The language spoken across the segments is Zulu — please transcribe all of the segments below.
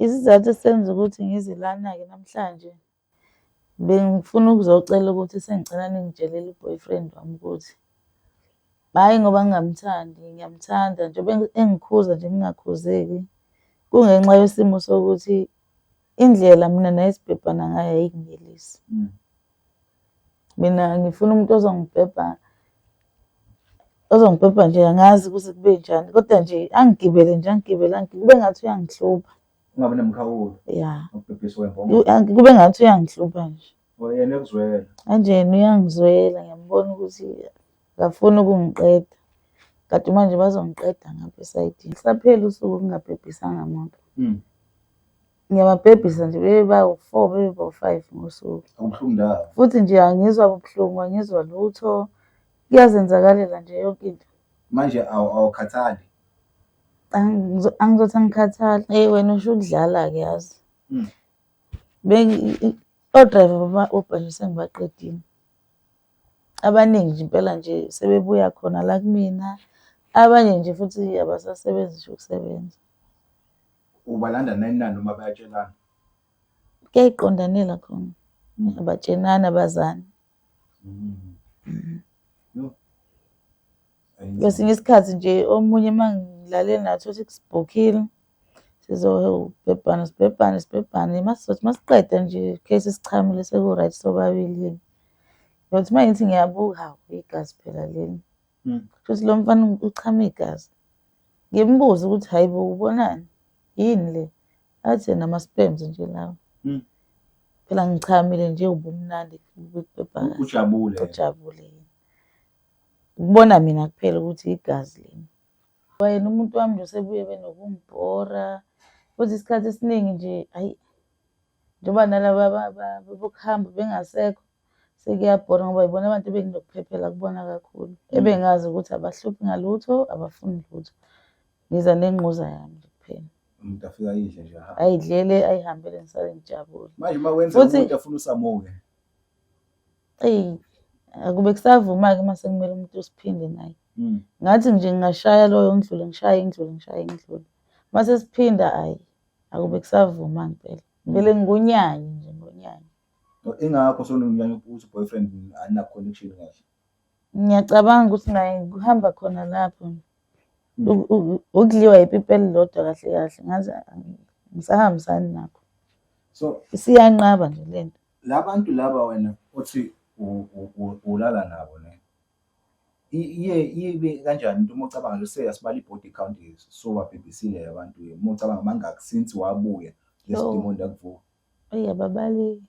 Isizathu esenza ukuthi ngize lana-ke namhlanje bengifuna ukuzocela ukuthi sengicela ningitshelele u-boyfriend wami ukuthi hhayi ngoba ngingamthandi, ngiyamthanda njengoba engikhuza nje ngingakhuzeki. Kungenxa yesimo sokuthi indlela mina naye sibhebhana ngayo ayikunelisi. Mina ngifuna umuntu ozongibhebha nje angazi ukuthi kube njani kodwa nje angigibele nje kube ngathi uyangihlupha. Ungabe nemkhawulo. Ya. Ukubhebhisa wembomo. Kube ngathi uyangihlupha nje. Yena ekuzwela. Kanjena uyangizwela ngiyambona ukuthi akafuni ukungiqeda. Kanti manje bazongiqeda ngapha esayidini. Kusaphela usuku ngingabhebhisanga muntu. Ngiyababhebhisa nje bebe bawu-4 bebe bawu-5 ngosuku. Akubuhlungu ndawo. Futhi nje angizwa ubuhlungu angizwa lutho. Kuyazenzakalela nje yonke into. Manje awukhathali. Angizothi angikhathali. Wena usho ukudlala-ke yazi. O-driver Uber nje sengibaqedile. Abaningi nje impela nje sebebuya khona la kumina. Abanye nje futhi abasasebenzi nje ukusebenza. Ubalanda nani noma bayatshelana? Kuyayiqondanela khona. Abatshenana abazana. Kwesinye isikhathi nje omunye mangilalela nathi ukuthi kusibhukhile sibhebhane masiqeda nje case sichamile seku-right sobabili. Yokuthi uma ngithi ngiyabuka hawu igazi phela leli. Futhi lo mfana uchama igazi. Ngimbuza ukuthi hayi bo ubonani? Yini le? Athi nama-sperms nje lawo. Phela ngichamile nje ubumnandi ukubhebha. Ujabule. Ukubona mina kuphela ukuthi igazi leni. Wayena umuntu wami nje usebuye benokungibhora. Futhi isikhathi esiningi nje hayi njengoba nalaba bokuhamba bengasekho sekuyabhora ngoba yibona abantu benginokuphephela kubona kakhulu. Ebengazi ukuthi abahluphi ngalutho abafuni lutho. Ngiza nenquza yami nje kuphela. Umuntu afika yidle nje aha. Ayidlele ayihambele ngisale ngijabule. Manje uma wenza umuntu afuna usamuke. Akube kusavuma-ke uma sekumele umuntu usiphinde naye. Ngathi nje ngingashaya loyo ngidlule ngishaye. Mase siphinda akube kusavuma ngempela. Vele ngonyanye nje ngonyanye. Ingakho sonunyanya ukuthi boyfriend ana connection kahle. Ngiyacabanga ukuthi naye kuhamba khona lapho. Ukudliwa ipipa lodwa kahle ngaze ngisahambisani nakho. So isiyanqaba nje lento. Labantu laba wena uthi ulala nabo ne. Ibe kanjani into uma ucabanga lose asibala ibody count so wabhebhisile abantu uma ucabanga mangaki since wabuya lesidimo ndakuvuka. Ababaleki.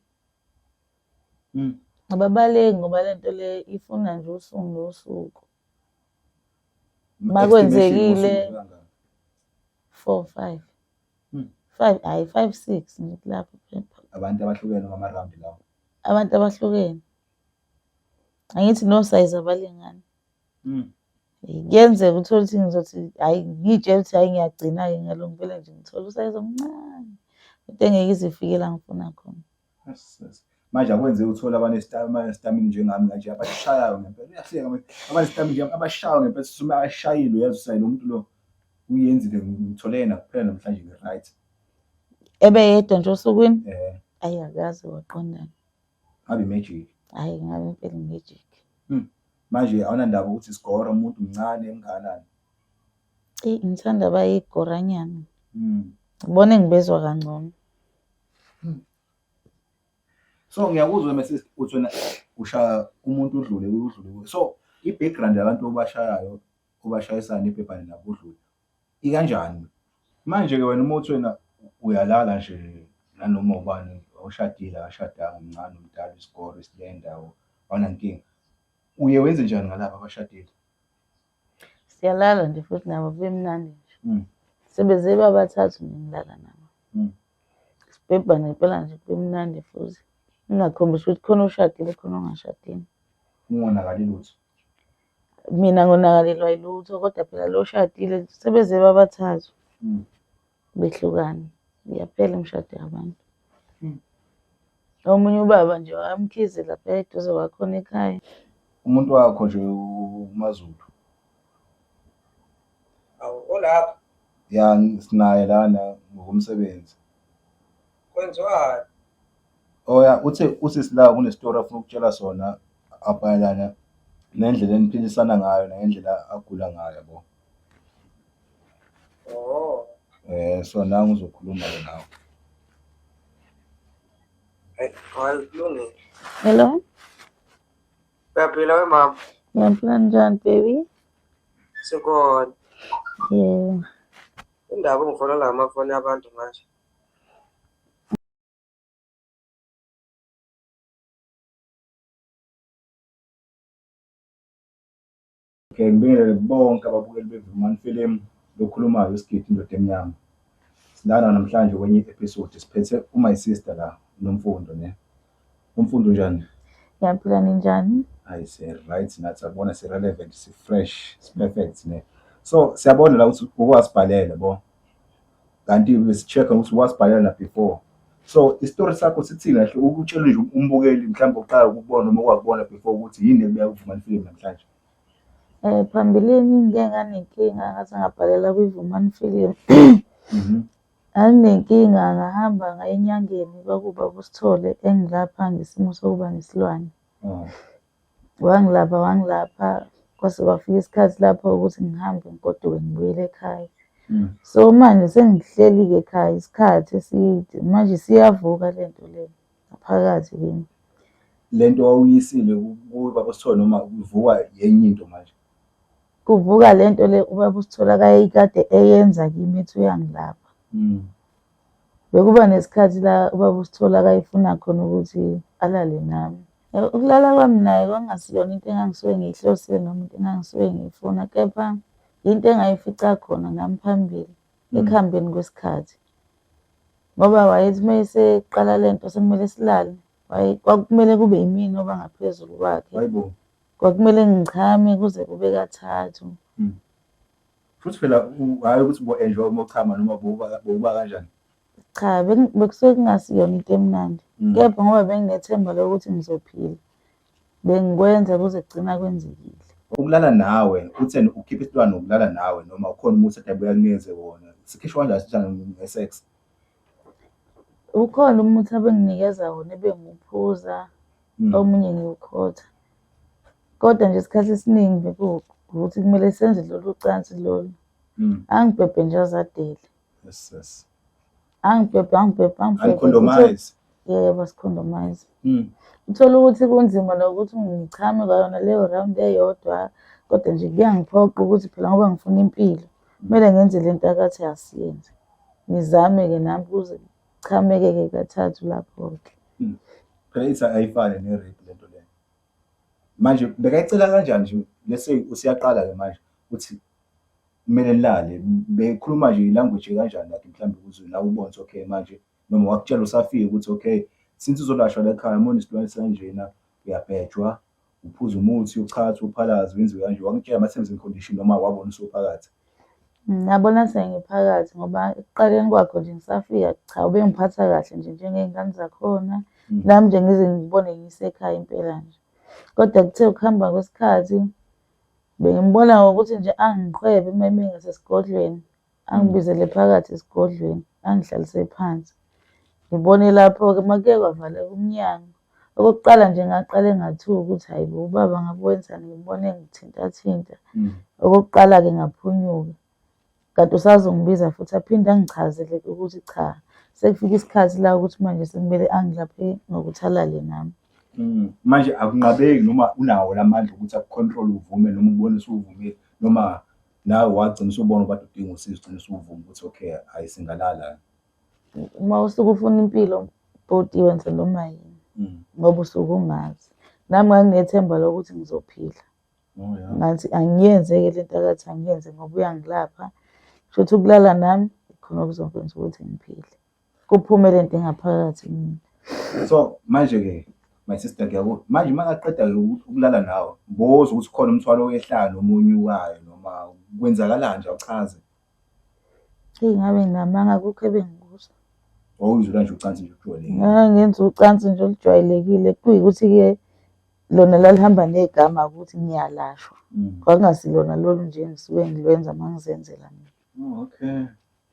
Ababaleki ngoba lento le ifuna nje usuku nosuku. Makwenzekile 4-5. 5-6 nje lapho phepha. Abantu abahlukene ngama round lawo. Abantu abahlukene. Angithi no size abalingani. Kuyenzeka uthola ukuthi ngizothi hayi ngitshela ukuthi hayi ngiyagcina-ke ngaloko vele nje ngithola usize omncane. Into engeke izifikela ngifuna khona. Manje akwenzeki uthola abanestamina njengami kanje abashayayo ngempela. Uyahleka abanestamina nje abashayayo ngempela sisume ashayile uyazi usayile umuntu lo uyenzile ngithole yena kuphela namhlanje nge-right. Ebeyedwa nje osukwini? Ayakazi waqondana. Ngabe magic. Hayi ngabe impela magic. Manje awunandaba ukuthi score umuntu mncane emnganani. Ngithanda abayigoranyana. Ngibone ngibezwa kangcono. So ngiyakuzwa mase uthi wena ushaya umuntu udlule. So i-background yabantu obashayisana ibhebhane nabo udlule. Ikanjani? Manje ke wena uma uthi wena uyalala nje nanoma ubani oshadile akashadanga umncane umdala isikole isilendawo awunankinga. Uye wenze njani ngalabo abashadile? Siyalala nje futhi nabo bemnandi nje. Sebeze babathathu ngilala nabo. Sibhebhane impela nje bemnandi futhi. Ngingakhombisi ukuthi khona ushadile khona ongashadile. Ungonakali lutho. Mina ngonakalelwa yilutho kodwa phela lo shadile sebeze babathathu. Behlukana. Iyaphela imshado yabantu. Omunye ubaba nje wamkhize lapha eduze kwakhona ekhaya. Umuntu wakho nje uMaZulu. Olapha. Ya sinaye lana ngokomsebenzi. Kwenziwani? Oya uthe usisi la kunestory afuna ukutshela sona abhalana nendlela eniphilisana ngayo nangendlela agula ngayo yabo. Oh. So nangu uzokhuluma-ke nawe. Kulungile. Hello? Uyaphila we mama? Ngiyaphila njani, baby? Sikhona. Yeah. Indaba ungifonela ngamafoni yabantu manje. Okay, ngibingelele bonke ababukeli beVimani Film lokhulumayo isigidi indoda emnyama. Silana namhlanje kwenye episode siphethe my sister la Nomfundo ne. Umfundo njani? Ngiyaphila ninjani? Hayi right nathi sabona si relevant si fresh si perfect ne. So siyabona la ukuthi ukwasibhalela bo. Kanti besichecka ukuthi wasibhalela before. So istory sakho sithini kahle ukutshela nje umbukeli mhlawumbe uqala ukubona noma wakubona before ukuthi yini ebuya kuVimani Film namhlanje. Phambilini ngike nganenkinga ngathi ngabhalela kwiVimani Film. Anginenkinga ngahamba ngaye enyangeni kwakuba uSithole engilapha ngesimo sokuba nesilwane. Wangilapha kwase kwafika isikhathi lapho ukuthi ngihambe ngigoduke ngibuyele ekhaya. So manje sengihleli-ke ekhaya isikhathi eside manje siyavuka lento le ngaphakathi kimi. Lento awuyisile kubaba uSithole noma uvuka yenye into manje? Kuvuka lento le ubaba uSithole akayikade eyenza kimi ethi uyangilapha. Bekuba nesikhathi la ubaba uSithole akayifuna khona ukuthi alale nami. Ukulala kwami naye kwakungasiyona into engangisuke ngiyihlosile noma into engangisuke ngiyifuna, kepha into engayifica khona nami phambili ekuhambeni kwesikhathi. Ngoba wayethi uma eseqala lento sekumele silale, kwakumele kube yimina oba ngaphezulu kwakhe. Kwakumele ngichame kuze kube kathathu. Futhi phela hayi ukuthi bo-enjoy uma uchama noma boba kanjani? Cha, bekusuke kungasiyona into emnandi. Kepha ngoba benginethemba lokuthi ngizophila, bengikwenza kuze kugcina kwenzekile. Ukulala nawe, utheni ukhipha isilwane ukulala nawe noma ukhona umuthi ade uyakunikeze wona? Sikhishwa kanjani sitshana nge-sex? Ukhona umuthi abenginikeza wona ebenguphuza, omunye ngiwukhotha. Kodwa nje isikhathi esiningi bekuwukuthi kumele senze lolu cansi lolu. Angibhebhe nje azadele. Yes. Angibhebhe. Condomize. Yebo, sicondomize. Uthola ukuthi kunzima nokuthi ngichame kwayona leyo round eyodwa, kodwa nje kuyangiphoqa ukuthi phela ngoba ngifuna impilo kumele ngenze lento akathi asiyenze. Ngizame-ke nami ukuze chameke-ke kathathu lapho-ke. Phela ithi ayifane ne-rape lento leyo. Manje bekayicela kanjani nje lese usiyaqala-ke manje uthi kumele nilale, bekhuluma nje ilanguage kanjani lakhe mhlawumbe ukuze nawe ubone ukuthi okay manje noma wakutshela usafika ukuthi okay since uzolashwa la ekhaya uma unesilwane sanjena uyabhejwa, uphuza umuthi, uchatha, uphalaze, wenziwe kanje. Wakutshela ama-terms and condition noma wabona usuphakathi? Ngabona sengiphakathi ngoba ekuqaleni kwakho nje ngisafika cha ubengiphatha kahle nje njengey'ngane zakhona. Nami nje ngize ngibone ngisekhaya impela nje. Kodwa kuthe ukuhamba kwesikhathi bengimbona ngokuthi nje angiqhwebe uma ngasesigodlweni, angibizele phakathi esigodlweni, angihlalise phansi. Ngibone lapho-ke uma kuke kwavaleka umnyango. Okokuqala nje ngaqale ngathuka ukuthi hayi bo ubaba ngabe wenzani, ngibone ngithintathinta. Okokuqala-ke ngaphunyuka. Kanti usazongibiza futhi aphinde angichazele ukuthi cha, sekufika isikhathi la ukuthi manje sekumele angilaphe ngokuthi alale nami. Manje akunqabeki noma unawo lamandla ukuthi akucontrol uvume noma ubone usuvumile noma nawe wagcina usubona ukuthi udinga usizo ugcina usuvuma ukuthi okay ayisingalala? Uma usuke ufuna impilo bodi wenza noma yini ngoba usuke ungazi. Nami nganginethemba lokuthi ngizophila. Ngathi angiyenze-ke lento akathi angiyenze ngoba uyangilapha. Kushuthi ukulala nami khona okuzokwenza ukuthi ngiphile, kuphume lento engaphakathi mina. So manje-ke my sister ngiyabona manje uma ngaqeda-ke ukulala nawe mboza ukuthi khona umthwalo owehlayo noma onyukayo noma kwenzakalani nje awuchaze. Ngabe nginamanga akukho ebengikuzwa. Wawuzwela nje ucansi nje ujwayelekile? Ngenza ucansi nje olujwayelekile kuyikuthi-ke lona lalihamba negama ukuthi ngiyalashwa. Kwakungasilona lolu nje engisuke ngilwenza uma ngizenzela mina. Okay.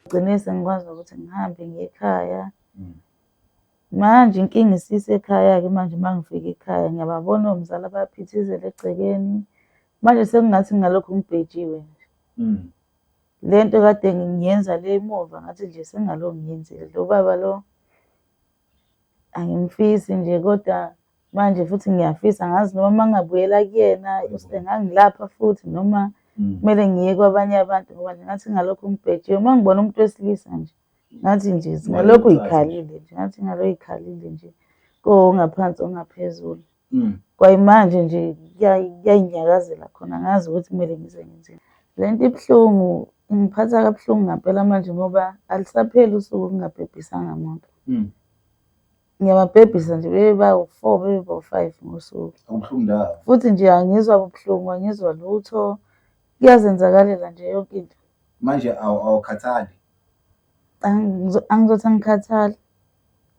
Gcine sengikwazi ukuthi ngihambe ngiye ekhaya. Manje inkinga isisekhaya-ke manje uma ngifika ekhaya ngiyababona omzala bayaphithizela egcekeni. Manje sekungathi ngalokho ngibhejiwe nje. Le nto kade ngiyenza le emuva ngathi nje sengalo ngiyenzile. Lo baba lo angimfisi nje kodwa manje futhi ngiyafisa ngazi noma uma ngingabuyela kuyena engangilapha futhi noma kumele ngiye kwabanye abantu ngoba nje ngathi ngalokho ngibhejiwe. Uma ngibona umuntu wesilisa nje ngathi nje ngalokho yikhalile nje ngathi ngalokho yikhalile nje ngaphansi ongaphezulu. Kwayimanje nje kuyayinyakazela khona ngazi ukuthi kumele ngize ngenzeni. Le nto ibuhlungu ingiphatha kabuhlungu ngampela manje ngoba alisapheli usuku ngingabhebhisanga muntu. Ngiyababhebhisa nje bebe bawu-4 bebe bawu-5 ngosuku. Futhi nje angizwa buhlungu angizwa lutho kuyazenzakalela nje yonke into. Manje awukhathali? Angizothi angikhathali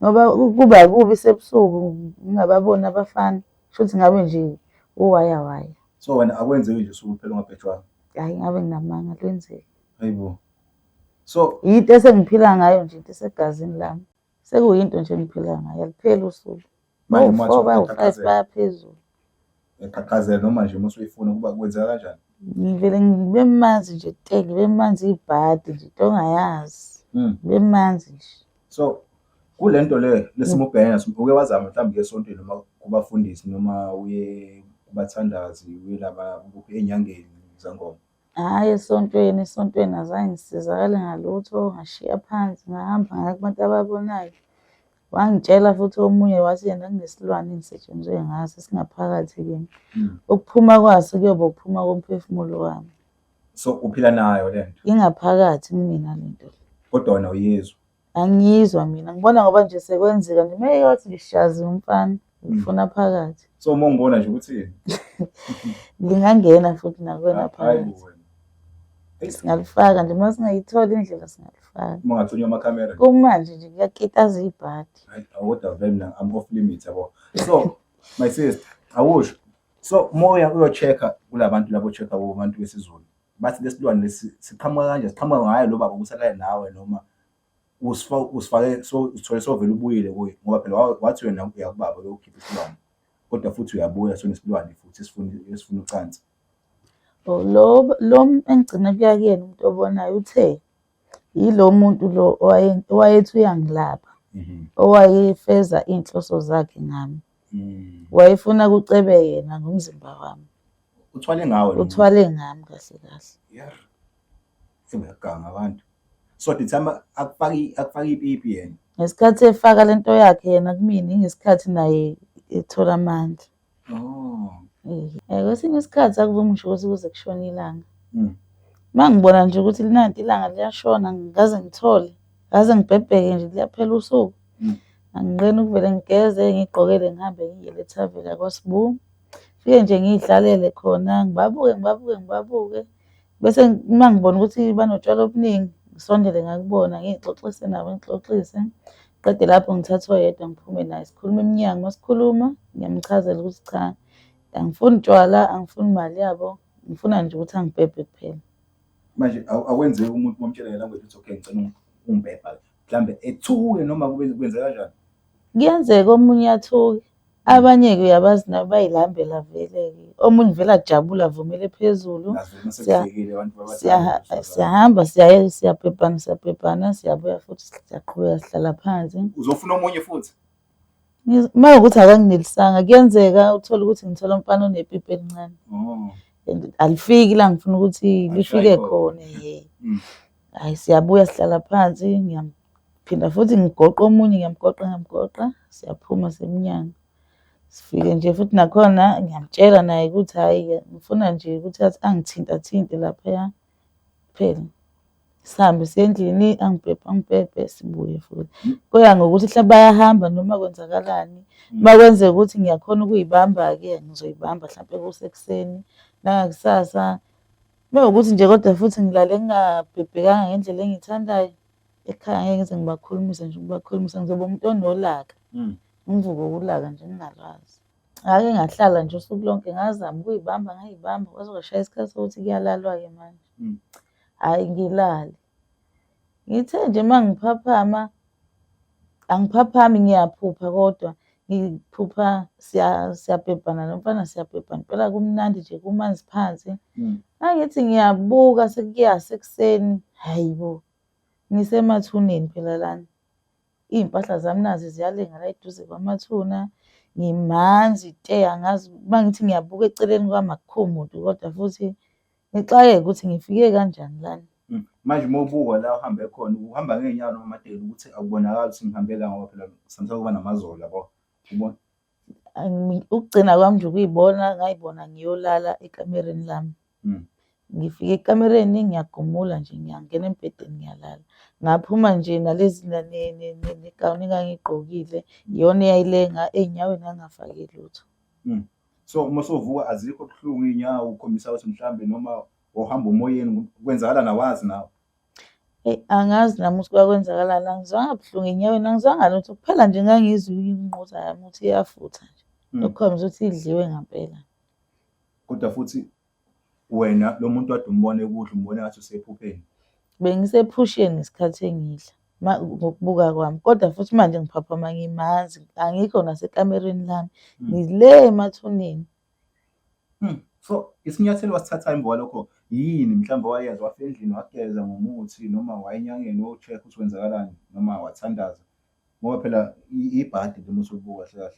ngoba kuba kubi sebusuku ngingababoni abafana futhi ngabe nje uwaya. So wena akwenzeki nje usuku phela ungabhejwanga? Hayi ngabe nginamanga lwenzeki. Hayibo. So into esengiphila ngayo nje into esegazini lami. Sekuyinto nje engiphila ngayo alipheli usuku. Bawu-4 bawu-5 bayaphezulu. Eqhaqhazela noma nje uma usuyifuna kuba kwenzeka kanjani? Ngivele ngibe manzi nje ngibe manzi ibhadi nje into ongayazi. Ngibe manzi nje. So kule nto le lesimo ubhekene uke wazama mhlawumbe esontweni noma kubafundisi noma uye kubathandazi uye laba enyangeni zangoma? Hayi esontweni azange ngisizakale ngalutho ngashiya phansi ngahamba ngaya kubantu ababonayo. Wangitshela futhi omunye wathi yena kunesilwane engisetshenzwe ngaso singaphakathi kimi. Ukuphuma kwaso kuyobe ukuphuma komphefumulo wami. So uphila nayo le nto? Ingaphakathi kumina le nto. Kodwa wena uyizwa? Angiyizwa mina ngibona ngoba nje sekwenzeka nje meyothi ngishazi umfana ngifuna phakathi. So uma ngibona nje ukuthi ngingangena futhi nakwena phakathi. Singalifaka nje uma singayithola indlela singalifaka. Uma ngathunywa amakhamera? Kumanje nje kuyakitaza ibhadi. Kodwa vele mina I'm off limits yabo. So my sister awusho. So moya uyo-check-a kulabantu labo check-a abantu besizulu. Bathi lesilwane lesi siqhamuka kanje siqhamuka ngayo lo baba usalaye nawe noma usifake so uthole sovela ubuyile kuye ngoba phela wathi wena uyakubaba uyokhipha isilwane kodwa futhi uyabuya sona isilwane futhi esifuna ucansi. Lo engigcina kuya kuyena umuntu obonayo uthe yilo muntu lo owayethi uyangilapha owayefeza inhloso zakhe ngami. Wayefuna kucebe yena ngomzimba wami. Uthwale ngawe? Uthwale ngami kahle kahle. Yeah. Sebeganga abantu. So dithama akufaki ipipi yena. Ngesikhathi efaka lento yakhe yena kumina ngesikhathi naye ethola amandla. Kwesinye isikhathi akuvumi ngisho ukuthi kuze kushona ilanga. Mangibona nje ukuthi linanti ilanga liyashona ngaze ngithole ngaze ngibhebheke nje liyaphela usuku. Angiqeni ukuvele ngigeze ngigqokele ngihambe ngiyele ethavela kwaSibu. Fike nje ngiyidlalele khona ngibabuke bese uma ngibona ukuthi banotshwala obuningi ngisondele ngakubona ngixoxise nabo ngixoxise. Qede lapho ngithathwa yedwa ngiphume naye sikhuluma eminyango masikhuluma ngiyamchazela ukuthi cha angifuni utshwala angifuni imali yabo ngifuna nje ukuthi angibhebhe kuphela. Manje akwenzeki umuntu momtshela ngelanguage ukuthi okay ngicela ungibhebha mhlambe ethuke noma kwenza kanjani? Kuyenzeka omunye athuke abanye-ke uyabazi nabo bayilambela vele-ke omunye vele ajabula avumele phezulu. Siyahamba siyabhebhana siyabuya futhi siyaqhubeka sihlala phansi. Uzofuna omunye futhi? Uma ukuthi akanginelisanga kuyenzeka uthole ukuthi ngithola umfana onepipi elincane. Alifiki la ngifuna ukuthi lifike khona. Hayi siyabuya sihlala phansi ngiyaphinda futhi ngigoqa omunye ngiyamgoqa siyaphuma semnyango. Sifike nje futhi nakhona ngiyamtshela naye ukuthi hayi ngifuna nje ukuthi angithinta lapha phela. Sihambe siye endlini angibhebhe sibuye futhi. Kuya ngokuthi mhlawumbe bayahamba noma kwenzakalani. Uma kwenzeka ukuthi ngiyakhona ukuyibamba-ke ngizoyibamba mhlawumbe kusekuseni nangakusasa. Uma ukuthi nje kodwa futhi ngilale ngingabhebhekanga ngendlela engiyithandayo ekhaya ngeke ngize ngibakhulumise nje ukubakhulumisa ngizoba umuntu onolaka. Ngivuke ukulaka nje ngingalwazi. Ngake ngahlala nje usuku lonke ngazama ukuyibamba ngayibamba kwaze kwashaya isikhathi sokuthi kuyalalwa-ke manje. Hayi ngilale. Ngithe nje uma ngiphaphama Angiphaphami ngiyaphupha kodwa ngiphupha siyabhebhana nomfana siyabhebhana. Impela kumnandi nje kumanzi phansi. Mangithi ngiyabuka sekuseni, hayibo ngisemathuneni phela lana. Iy'mpahla zami nazi ziyalenga la eduze kwamathuna. Ngimanzi te angazi mangithi ngiyabuka eceleni kwami akukho muntu kodwa futhi ngixakeke ukuthi ngifike kanjani lana. Manje uma ubuka la uhambe khona uhamba ngey'nyawo noma amadeli ukuthi akubonakali ukuthi ngihambe la ngoba phela samthatha kuba namazolo yabo. Ubona? Ukugcina kwami nje ukuyibona ngayibona ngiyolala ekamereni lami. Ngifike ekamereni ngiyagumula nje ngiyangena embhedeni ngiyalala. Ngaphuma nje nalezi negawuni engangiyigqokile iyona eyayilenga ey'nyaweni ngangafaki lutho. So uma usuvuka azikho buhlungu iy'nyawo ukhombisa ukuthi mhlambe noma wawuhamba umoyeni kwenzakala nawazi nawe? Angazi nami ukuthi kwakwenzakalani, angizwanga buhlungu ey'nyaweni, angizwanga lutho. Kuphela nje ngangizwa imqoza yami ukuthi iyafutha nje. Okukhombisa ukuthi idliwe ngampela. Kodwa futhi wena lo muntu wade umbone ukudla umbone ngathi usephupheni. Bengisephusheni ngesikhathi engidla ngokubuka kwami kodwa futhi manje ngiphaphama ngimanzi angikho nasekamereni lami ngile emathuneni. So isinyathelo wasithatha emva kwalokho yini mhlawumbe wayenza wafika endlini wageza ngomuthi noma wayenyangeni wo-check ukuthi wenzakalani noma wathandaza ngoba phela ibhadi lona usulibuka kahle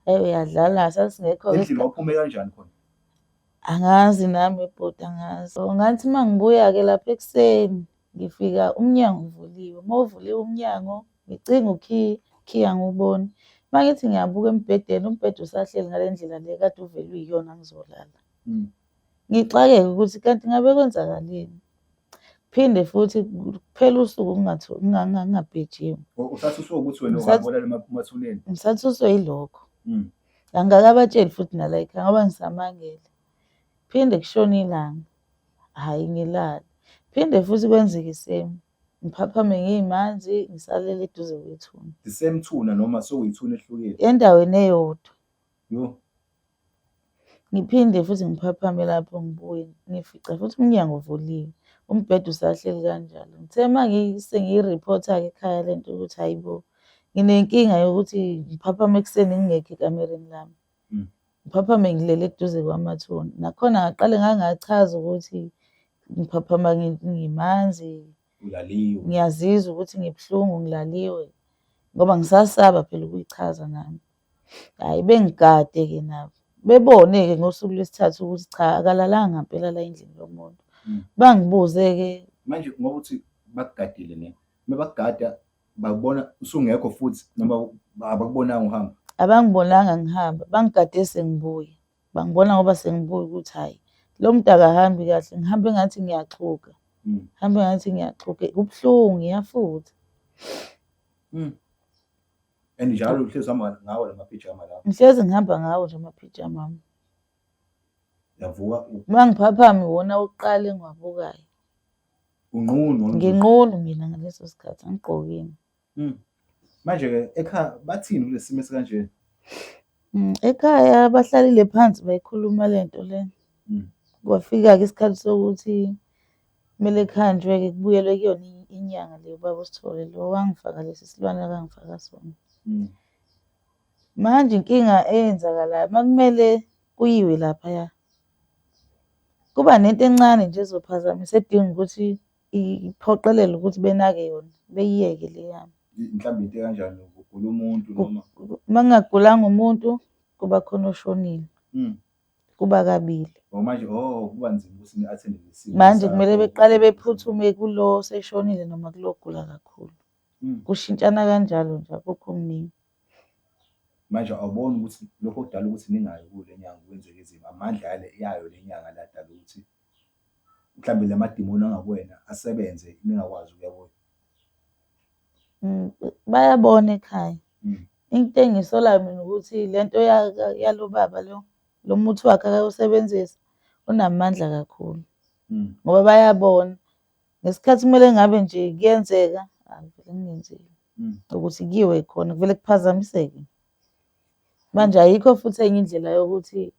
kahle. Uyadlala sasingekho Endlini waphume kanjani khona? Angazi nami ebhuti angazi. Ngathi uma ngibuya-ke lapha ekuseni ngifika umnyango uvuliwe. Uma uvuliwe umnyango ngicinga ukhiya angiwuboni. Uma ngithi ngiyabuka embhedeni umbhede usahleli ngale ndlela le kade uvele uyiyona ngizolala. Ngixakeke ukuthi kanti ngabe kwenzakaleni. Phinde futhi kuphela usuku ngingabhejiwe. Usathuthwa ukuthi wena ungabona emathuneni? Ngisathuthwa yilokho. Angakabatsheli futhi nala ekhaya ngoba ngisamangele. Phinde kushona ilanga, hhayi ngilala. Phinde futhi kwenzeke isemo, ngiphaphame ngiy'manzi ngisalele eduze kwethuna. The same thuna noma sokuyithuna ehlukile? Endaweni eyodwa. Yo. Ngiphinde futhi ngiphaphame lapho ngibuye ngifica futhi umnyango uvuliwe. Umbhede usahleli kanjalo. Ngithe uma sengiyi-report-a-ke ekhaya lento ukuthi hayibo nginenkinga yokuthi ngiphaphame ekuseni ngingekho ekamereni lami. Ngiphaphame ngilele eduze kwamathuna. Nakhona ngaqale ngangachaza ukuthi ngiphaphama ngimanzi. Ulaliwe. Ngiyazizwa ukuthi ngibuhlungu ngilaliwe ngoba ngisasaba phela ukuyichaza nami. Hhayi bengigade-ke nabo. Bebone-ke ngosuku lwesithathu ukuthi cha akalalanga ngampela la endlini yomuntu. Bangibuze-ke. Manje ngoba uthi bakugadile ne? Uma bakugada bakubona usungekho futhi noma abakubonanga uhamba? Abangibonanga ngihamba, bangigade sengibuya. Bangibona ngoba sengibuya ukuthi hhayi lo muntu akahambi kahle ngihambe ngathi ngiyaxhuga. Hambe ngathi ngiyaxhuga kubuhlungu ngiyafutha. And njalo uhlezi uhamba ngawo lamaphijama lawo? Ngihlezi ngihamba ngawo nje amaphijama ami. Yavuka Uma ngiphaphama iwona wokuqala engiwabukayo. unqunu? Nginqunu mina ngaleso sikhathi angigqokile. Manje-ke ekhaya bathini kulesi simo esikanje? Ekhaya bahlalile phansi bayikhuluma lento le. Kwafika-ke isikhathi sokuthi kumele kuhanjwe-ke kubuyelwe kuyona inyanga leyo baba uSithole lo wangifaka lesi silwane akangifaka sona. Manje inkinga eyenzakalayo uma kumele kuyiwe laphaya kuba nento encane nje ezophazamisa edinga ukuthi iphoqelele ukuthi benake yona beyiyeke le yami. Mhlawumbe into kanjani ugula umuntu noma? Uma ngingagulanga umuntu kuba khona oshonile. Kuba kabili. Manje kuba nzima ukuthi ni-attend lesimo. Manje kumele beqale bephuthume kulo seshonile noma kulogula kakhulu. Kushintshana kanjalo nje akukho okuningi. Manje awuboni ukuthi lokho kudala ukuthi ningayi kule nyanga kwenzeke izimo amandla yayo le nyanga ladala ukuthi mhlawumbe le madimoni angakuwena asebenze ningakwazi ukuyabona? Bayabona ekhaya. Into engisolayo mina ukuthi lento yalo baba lo muthi wakhe akawusebenzisa unamandla kakhulu. Ngoba bayabona ngesikhathi kumele ngabe nje kuyenzeka vele kungenzeki ukuthi kuyiwe khona kuvele kuphazamiseke. Manje ayikho futhi enye indlela yokuthi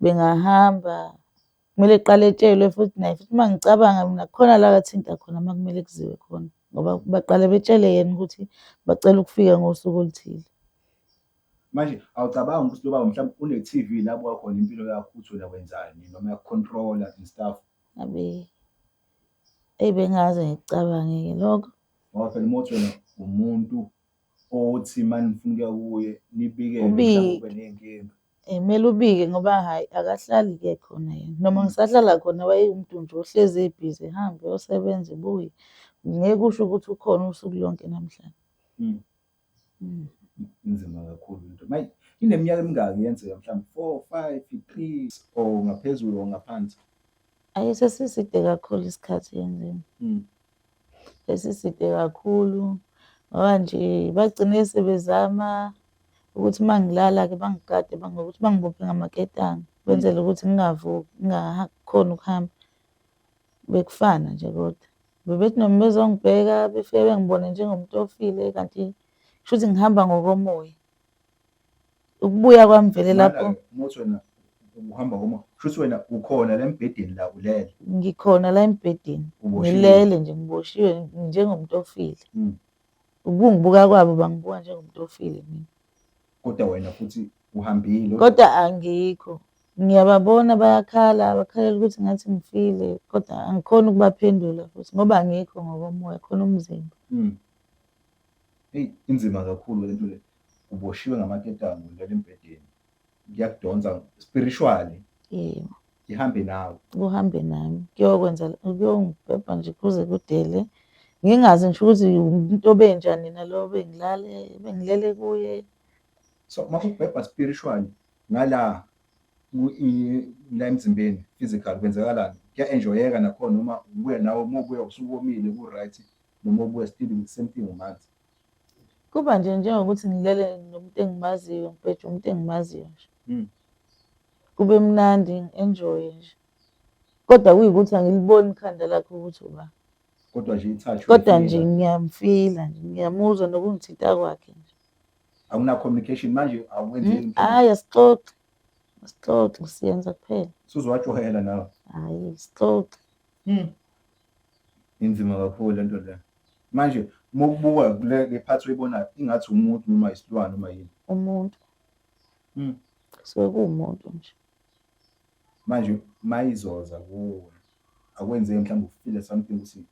bengahamba kumele kuqale etshelwe futhi naye futhi uma ngicabanga mina khona la kathinta khona uma kumele kuziwe khona. ngoba baqale betshele yena ukuthi bacela ukufika ngosuku oluthile. Manje awucabangi ukuthi lo baba mhlawumbe une-TV la abuka khona impilo yakho ukuthi wena wenzani noma uyakucontrola and stuff. Abe bengaze ngikucabange-ke lokho. Ngoba phela uma uthi wena umuntu othi manifuna ukuya kuye nibikele Ubike. mhlawumbe ube ney'nkinga. Kumele ubike ngoba hhayi akahlali-ke khona yena. Noma ngisahlala khona wayemuntu nje ohlezi ebhizi ehambe uyosebenza ebuye. Ngeke usho ukuthi ukhona usuku lonke namhlanje. Inzima kakhulu into. Manje ineminyaka emingaki yenzeka mhlawumbe 4, 5, 3 or ngaphezulu or ngaphansi? Ayi sesiside kakhulu isikhathi yenzeni. Sesiside kakhulu ngoba nje bagcine sebezama ukuthi mangilala-ke bangigade ngokuthi bangibophe ngamaketanga benzele ukuthi ngingavuki ngingakhoni ukuhamba. Bekufana nje kodwa bebethi noma bezongibheka befike bengibone njengomuntu ofile kanti kushuthi ngihamba ngokomoya. Ukubuya kwami vele lapho Uma uthi wena uhamba ngomoya kushuthi wena ukhona la embhedeni la ulele. ngikhona la embhedeni Uboshiwe. ngilele nje ngiboshiwe njengomuntu ofile. Ukungibuka kwabo bangibuka njengomuntu ofile mina. Kodwa wena futhi uhambile. Kodwa angikho. Ngiyababona bayakhala bakhalela ukuthi ngathi ngifile kodwa angikhoni ukubaphendula futhi ngoba angikho ngokomoya khona umzimba. Eyi inzima kakhulu le nto le. Uboshiwe ngamaketanga ulele embhedeni. Kuyakudonsa spiritually. Yebo. Ihambe nawe. Kuhambe nami kuyongibhebha nje kuze kudele. Ngingazi ngisho ukuthi umuntu obenjani nalo bengilele kuye. So makubhebha spiritually ngala la emzimbeni physical kwenzakalani? Kuya-enjoyeka nakhona noma ubuya nawe uma ubuya usukomile ku-right noma ubuya still same thing umanzi? Kuba nje njengokuthi ngilele nomuntu engimaziyo ngibheje umuntu engimaziyo nje. Kube mnandi ngi-enjoye nje. Kodwa kuyikuthi angiliboni ikhanda lakho ukuthi uba. Kodwa nje i-touch. Kodwa nje ngiyamfila nje ngiyamuzwa nokungithinta kwakhe nje. Awuna-communication manje awukwenzeli? Hhayi asixoxe siyenza kuphela. Suzowajwayela nawe? Hhayi sixoxe. Inzima kakhulu le nto le. Manje uma ukubuka le phathi oyibonayo ingathi umuntu noma isilwane noma yini? Umuntu. Kusuke kuwumuntu nje. Manje mayizoza kuwe akwenzeki mhlawumbe ufile something ukuthi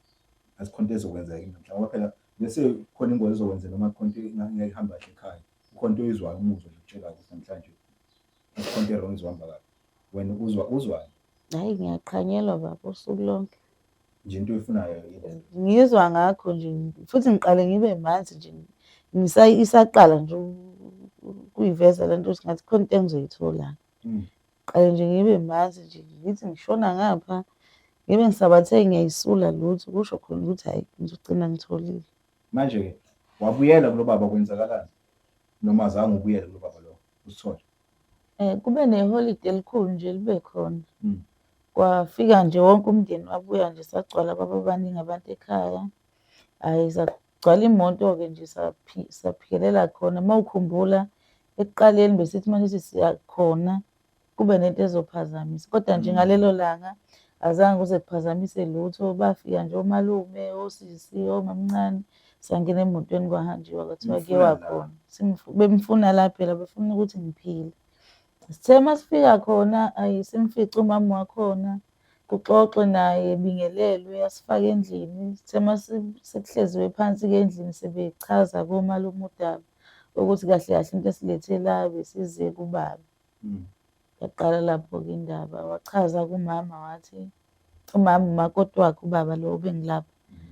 asikhona into ezokwenzeka kimi mhlawumbe ngoba phela bese khona ingozi ezokwenzeka noma khona into engeke ihamba kahle ekhaya. Khona into oyizwayo umuzwa nje ukutshela ukuthi namhlanje khona into e-wrong izohamba kahle. Wena uzwani? Hhayi ngiyaqhanyelwa baba usuku lonke. Nje into oyifunayo yini? Ngizwa ngakho nje futhi ngiqale ngibe manzi nje isaqala nje kuyiveza le nto ukuthi ngathi khona into engizoyithola. Qale nje ngibe manzi nje ngithi ngishona ngapha ngibe ngisabathe ngiyayisula lutho kusho khona ukuthi hhayi ngizogcina ngitholile. Manje-ke wabuyela kulo baba kwenzakalani noma azange ubuyele kulo baba lo usithole? Kube neholide elikhulu nje libe khona. Kwafika nje wonke umndeni wabuya nje sagcwala baba baningi abantu ekhaya. Hhayi sagcwala imoto-ke nje saphikelela khona. Uma ukhumbula ekuqaleni besithi manje siyakhona kube nento ezophazamisa. Kodwa nje ngalelo langa azange kuze kuphazamise lutho. Bafika nje omalume, osisi, omamncane sangena emotweni kwahanjiwa kwathiwa kuyiwa khona. Bemfuna la phela befuna ukuthi ngiphile. Sithe masifika khona hhayi simfice umama wakhona kuxoxe naye ebingelelwe asifake endlini. Sithe sekuhleziwe phansi-ke endlini sebechaza komalume uDaba ukuthi kahle kahle into esilethe la besize kubaba. Yaqala lapho-ke indaba wachaza kumama wathi umama umakoti wakhe ubaba lo bengilapha.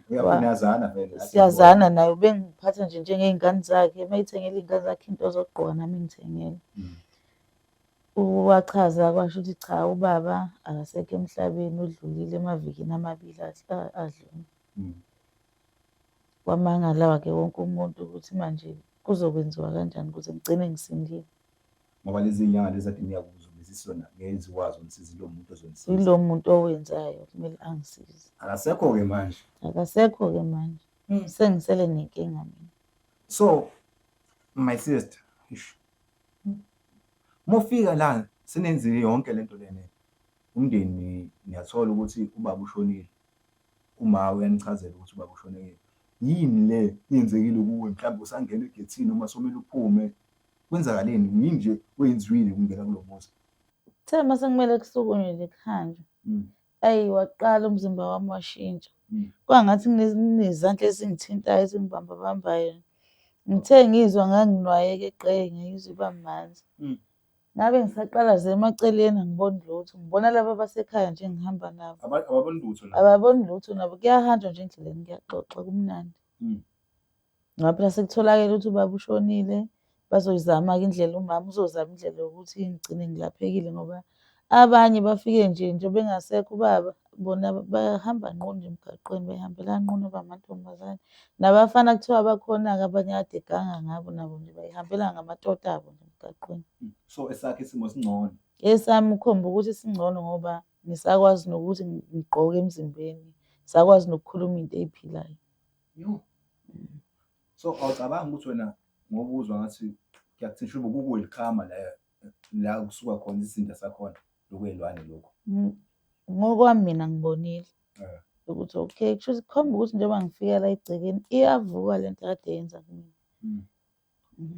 Uyafunazana vele? Siyazana naye ubengiphatha nje njengey'ngane zakhe. Uma ey'thengela iy'ngane zakhe into zokugqoka nami ngithengela. Wachaza kwasho ukuthi cha ubaba akasekho emhlabeni udlulile emavikini amabili adlule. Kwamangala-ke wonke umuntu ukuthi manje kuzokwenziwa kanjani ukuze ngigcine ngisindile. Ngoba lezi nyanga lezi ade niyakuzo bezisona ngeke zikwazi ukunisiza lo muntu ozonisiza. Yilo muntu owenzayo kumele angisize. Akasekho-ke manje? Akasekho-ke manje. Sengisele nenkinga mina. So my sister, uma ufika la senenzile yonke lento lena umndeni niyathola ukuthi ubaba ushonile. Uma uyanichazela ukuthi ubaba ushonile yini le yenzekile kuwe mhlawumbe usangena egethini noma somele uphume kwenzakaleni yini nje wenziwile ukungena kulo muzi Kuthe mase kumele kusukunywe likhanjwe. Waqala umzimba wami washintsha. Kwangathi kunezandla ezingithintayo ezingibambabambayo. Ngithe ngizwa nganginwayeka eqeye ngiyizwa ibamanzi. Ngabe ngisaqala emaceleni angiboni lutho. Ngibona laba abasekhaya nje ngihamba nabo. ababoni lutho la Ababoni lutho nabo kuyahanjwa nje endleleni kuyaxoxa kumnandi. Ngaphela sekutholakala ukuthi ubaba ushonile bazoyizama-ke indlela umama uzozama indlela yokuthi ngigcine ngilaphekile ngoba abanye bafike nje bengasekho ubaba bona bahamba nqunu nje emgaqweni behambela nqunu abamantombazane. Nabafana kuthiwa bakhona-ke abanye kade eganga ngabo nabo nje bayihambela ngamadoda abo nje emgaqweni. so esakhe isimo singcono Esami ukhomba ukuthi singcono ngoba ngisakwazi nokuthi ngigqoke emzimbeni. Sakwazi nokukhuluma into ey'philayo. so awucabanga ukuthi wena ngoba uzwa ngathi kuyakuthi shubo kukuwelkhama la kusuka khona izinto sakhona lokwelwane lokho Ngokwami mina ngibonile ukuthi okay kusho ukuthi kukhomba ukuthi njengoba ngifika la egcekeni iyavuka lento kade yenza kumina.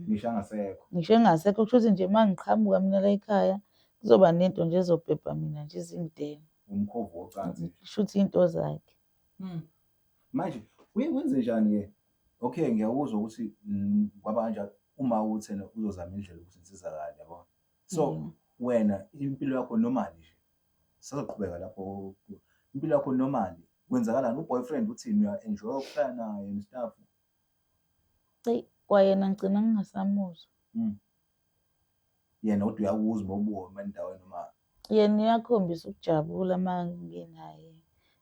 ngisho angasekho Ngisho engasekho kusho ukuthi nje uma ngiqhamuka mina la ekhaya kuzoba nento nje ezobhebha mina nje izingidene. umkhovu wocansi Kusho ukuthi into zakhe. manje wenze njani-ke okay ngiyakuzwa ukuthi kwaba kanjalo uma uthena uzozama indlela ukuthi insizakale yabo so wena impilo yakho normally nje sazoqhubeka lapho impilo yakho normally kwenzakalani uboyfriend uthini uya-enjoy ukuhlala naye and stuff Kwayena ngigcina ngingasamuzwa. yena kodwa uyakuzwa uma ubuhoma endaweni noma Yena uyakhombisa ukujabula uma ngenaye.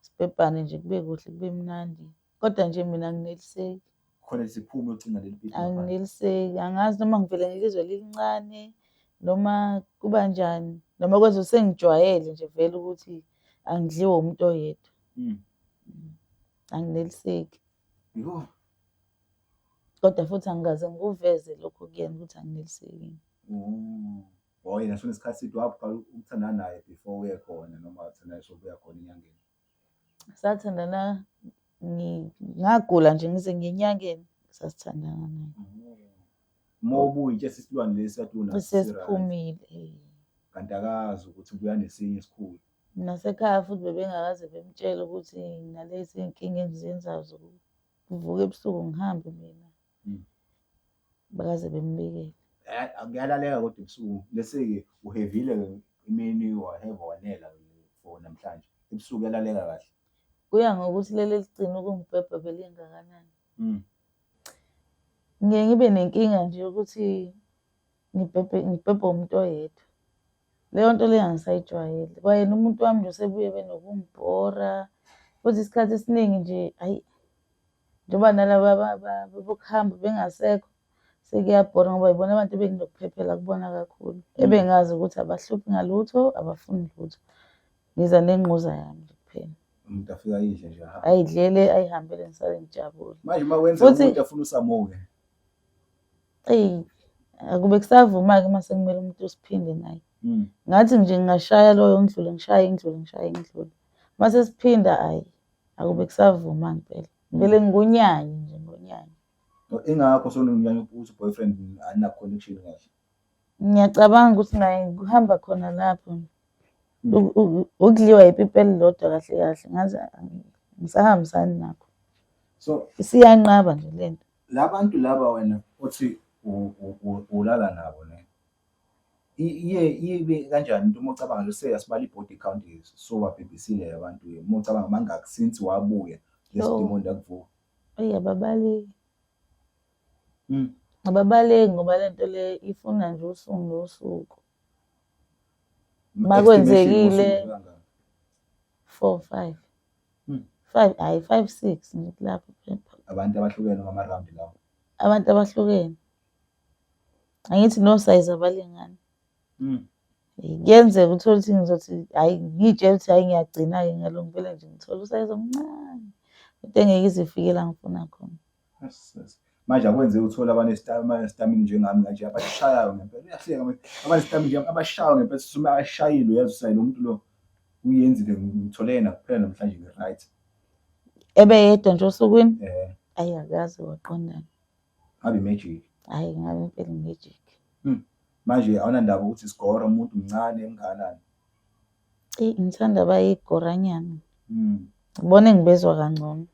Sibhebhane nje kube kuhle kube mnandi. Kodwa nje mina angineliseki. khona siphume ucinga leli philo Angineliseki. Angazi noma ngivele ngilizwe lilincane noma kuba njani. Noma kwenza sengijwayele nje vele ukuthi angidliwe umuntu oyedwa. Angineliseki. yho Kodwa futhi angikaze ngikuveze lokho kuyena ukuthi angineliseki. yena sona isikhathi sithi waqala ukuthandana naye before uye khona noma uthanda sobuya khona enyangeni Sathandana ngagula nje ngize ngenyangeni sasithandana naye. uma ubuye itshe sisilwane lesi yatuna Sesiphumile. kanti akazi ukuthi kuya nesinye esikhulu Nasekhaya futhi bebengakaze bemtshela ukuthi nalezi inkinga engizenzayo zokuvuka ebusuku ngihambe mina. Bakaze bembikele. akuyalaleka kodwa ebusuku bese-ke uhevile imini waheva wanela for namhlanje ebusuku uyalaleka kahle Kuya ngokuthi leli ligcina ukungibhebha belingakanani. Ngeke ngibe nenkinga nje ukuthi ngibhebhe umuntu oyedwa. Leyo nto leyo angisayijwayele. Kwayena umuntu wami nje usebuye benokungibhora. Futhi isikhathi esiningi nje njengoba nalaba bokuhamba bengasekho sekuyabhora ngoba yibona abantu benginokuphephela kubona kakhulu. Ebengazi ukuthi abahluphi ngalutho abafuni lutho. Ngiza nenquza yami nje kuphela. umuntu afika yidle nje Ayidlele ayihambele ngisale ngijabule. manje uma wenza umuntu afuna usamuke Akube kusavuma-ke uma sekumele umuntu usiphinde naye. Ngathi nje ngingashaya loyo ngidlule ngishaye ngidlule. Uma sesiphinda akube kusavuma ngempela. Ngivele ngikunyanye nje ngonyanye. ingakho sonomnyanya ukuthi boyfriend ana connection kahle Ngiyacabanga ukuthi naye kuhamba khona lapho. Ukudliwa ipipa elilodwa kahle kahle ngaze ngisahambisani nakho. so Isiyanqaba nje lento. labantu laba wena uthi ulala nabo ne ibe kanjani into uma ucabanga lose asibala i-body count sobabhebhisile abantu uma ucabanga mangaki since wabuya lesidimo ndakuvuka Ababaleki. Ababaleki ngoba lento le ifuna nje usuku nosuku. Makwenzekile 4-5. 5-6 nje lapho phepha. abantu abahlukene ngama-round lawo Abantu abahlukene. Angithi no size abalingani. Kuyenzeka uthola ukuthi ngizothi ngiyitshela ukuthi ngiyagcina-ke ngaloko ngivele nje ngithola usize omncane. Into engeke izifikela ngifuna khona. manje akwenzeki uthola abanestamina njengami kanje abashayayo ngempela uyahleka abanestamina nje abashayayo ngempela sisume ashayile uyazi usayi lo muntu lo uyenzile ngithole yena kuphela namhlanje nge-right Ebe yedwa nje osukwini. ayakazi waqondana. Ngabe magic. Hhayi ngabe impela i-magic. Manje awunandaba ukuthi isigora umuntu mncane emnganani. Ngithanda abayigoranyana. Ngibone ngibezwa kangcono.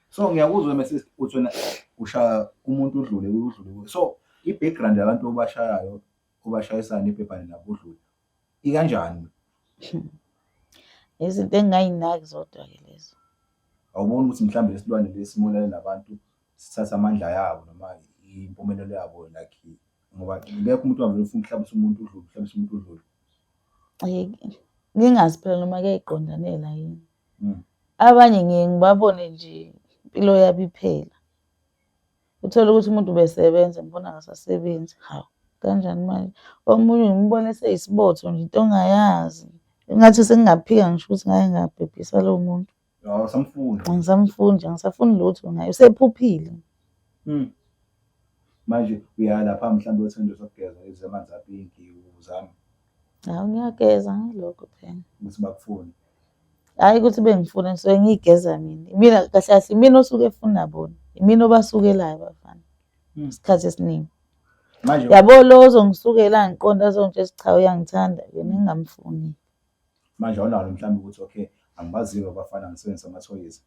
So ngiyakuzwa mase uthi wena ushaya umuntu udlule kuyo. So i-background yabantu obashayisana iphepha nabo udlule ikanjani? Izinto engingayinaki zodwa-ke lezo. Awuboni ukuthi mhlawumbe lesilwane lesimulele nabantu sithatha amandla yabo noma impumelelo yabo like ngoba ngekho umuntu wavele ufuna ukuhlabisa umuntu udlule. Ngingazi phela noma kuyayiqondanela yini. Abanye ngiye ngibabone nje impilo yabo iphela. Uthola ukuthi umuntu ubesebenza ngibona ngasasebenzi. Hawu kanjani manje? Omunye ngibone seyisibotho nje into ongayazi. Engathi sengingaphika ngisho ukuthi ngake ngabhebhisa lowo muntu. Awusamfuni. Angisamfuni, angisafuni lutho ngayo. Usephuphile. Manje uyaya lapha mhlawumbe wethando sokugeza ezamanzi aphinki uzama. Hawu ngiyageza ngilokho phela. Ukuthi bakufuni. Hayi ukuthi bengifuna ngisuke ngiyigeza mina. Mina kahle kahle mina osuke efuna bona. Imina obasukelayo bafana. Isikhathi esiningi. Manje Yabo lo ozongisukela ngiqonda azongitshela cha uyangithanda yena ngingamfuni. Manje awunalo mhlawumbe ukuthi okay angibaziwe abafana ngisebenzisa ama-toys.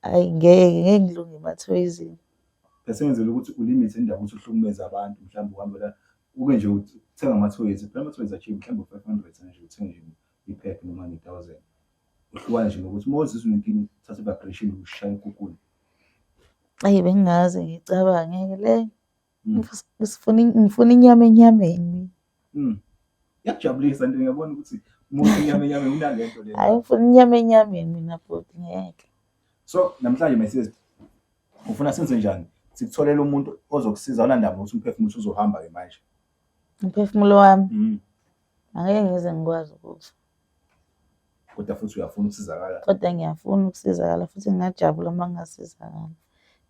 Hayi ngeke ngilunge ema-toys-ini. Bese ngenzela ukuthi ulimit indaba ukuthi uhlukumeze abantu mhlawumbe uhambe la ube nje uthenga ama-toys. Phela ama-toys achieve mhlawumbe 500 nje uthenga nje ipack noma nge-1000. Uhlukana nje nokuthi Moses unenkinga uthathe i-vibration ushaya ekhukhwini. Ayi bengingaze ngicabange le. Ngifuna inyama enyameni mina. Yakujabulisa nto ngiyabona ukuthi umuntu inyama unalento le. Hayi ngifuna inyama enyameni mina bhuti ngeke. So namhlanje Mrs. ufuna senze njani? Sikutholela umuntu ozokusiza awunandaba ukuthi umphefumulo uzohamba ke manje. Umphefumulo wami. Angeke ngize ngikwazi ukuthi. Kodwa futhi uyafuna ukusizakala. Kodwa ngiyafuna ukusizakala futhi ngingajabula uma ngasizakala.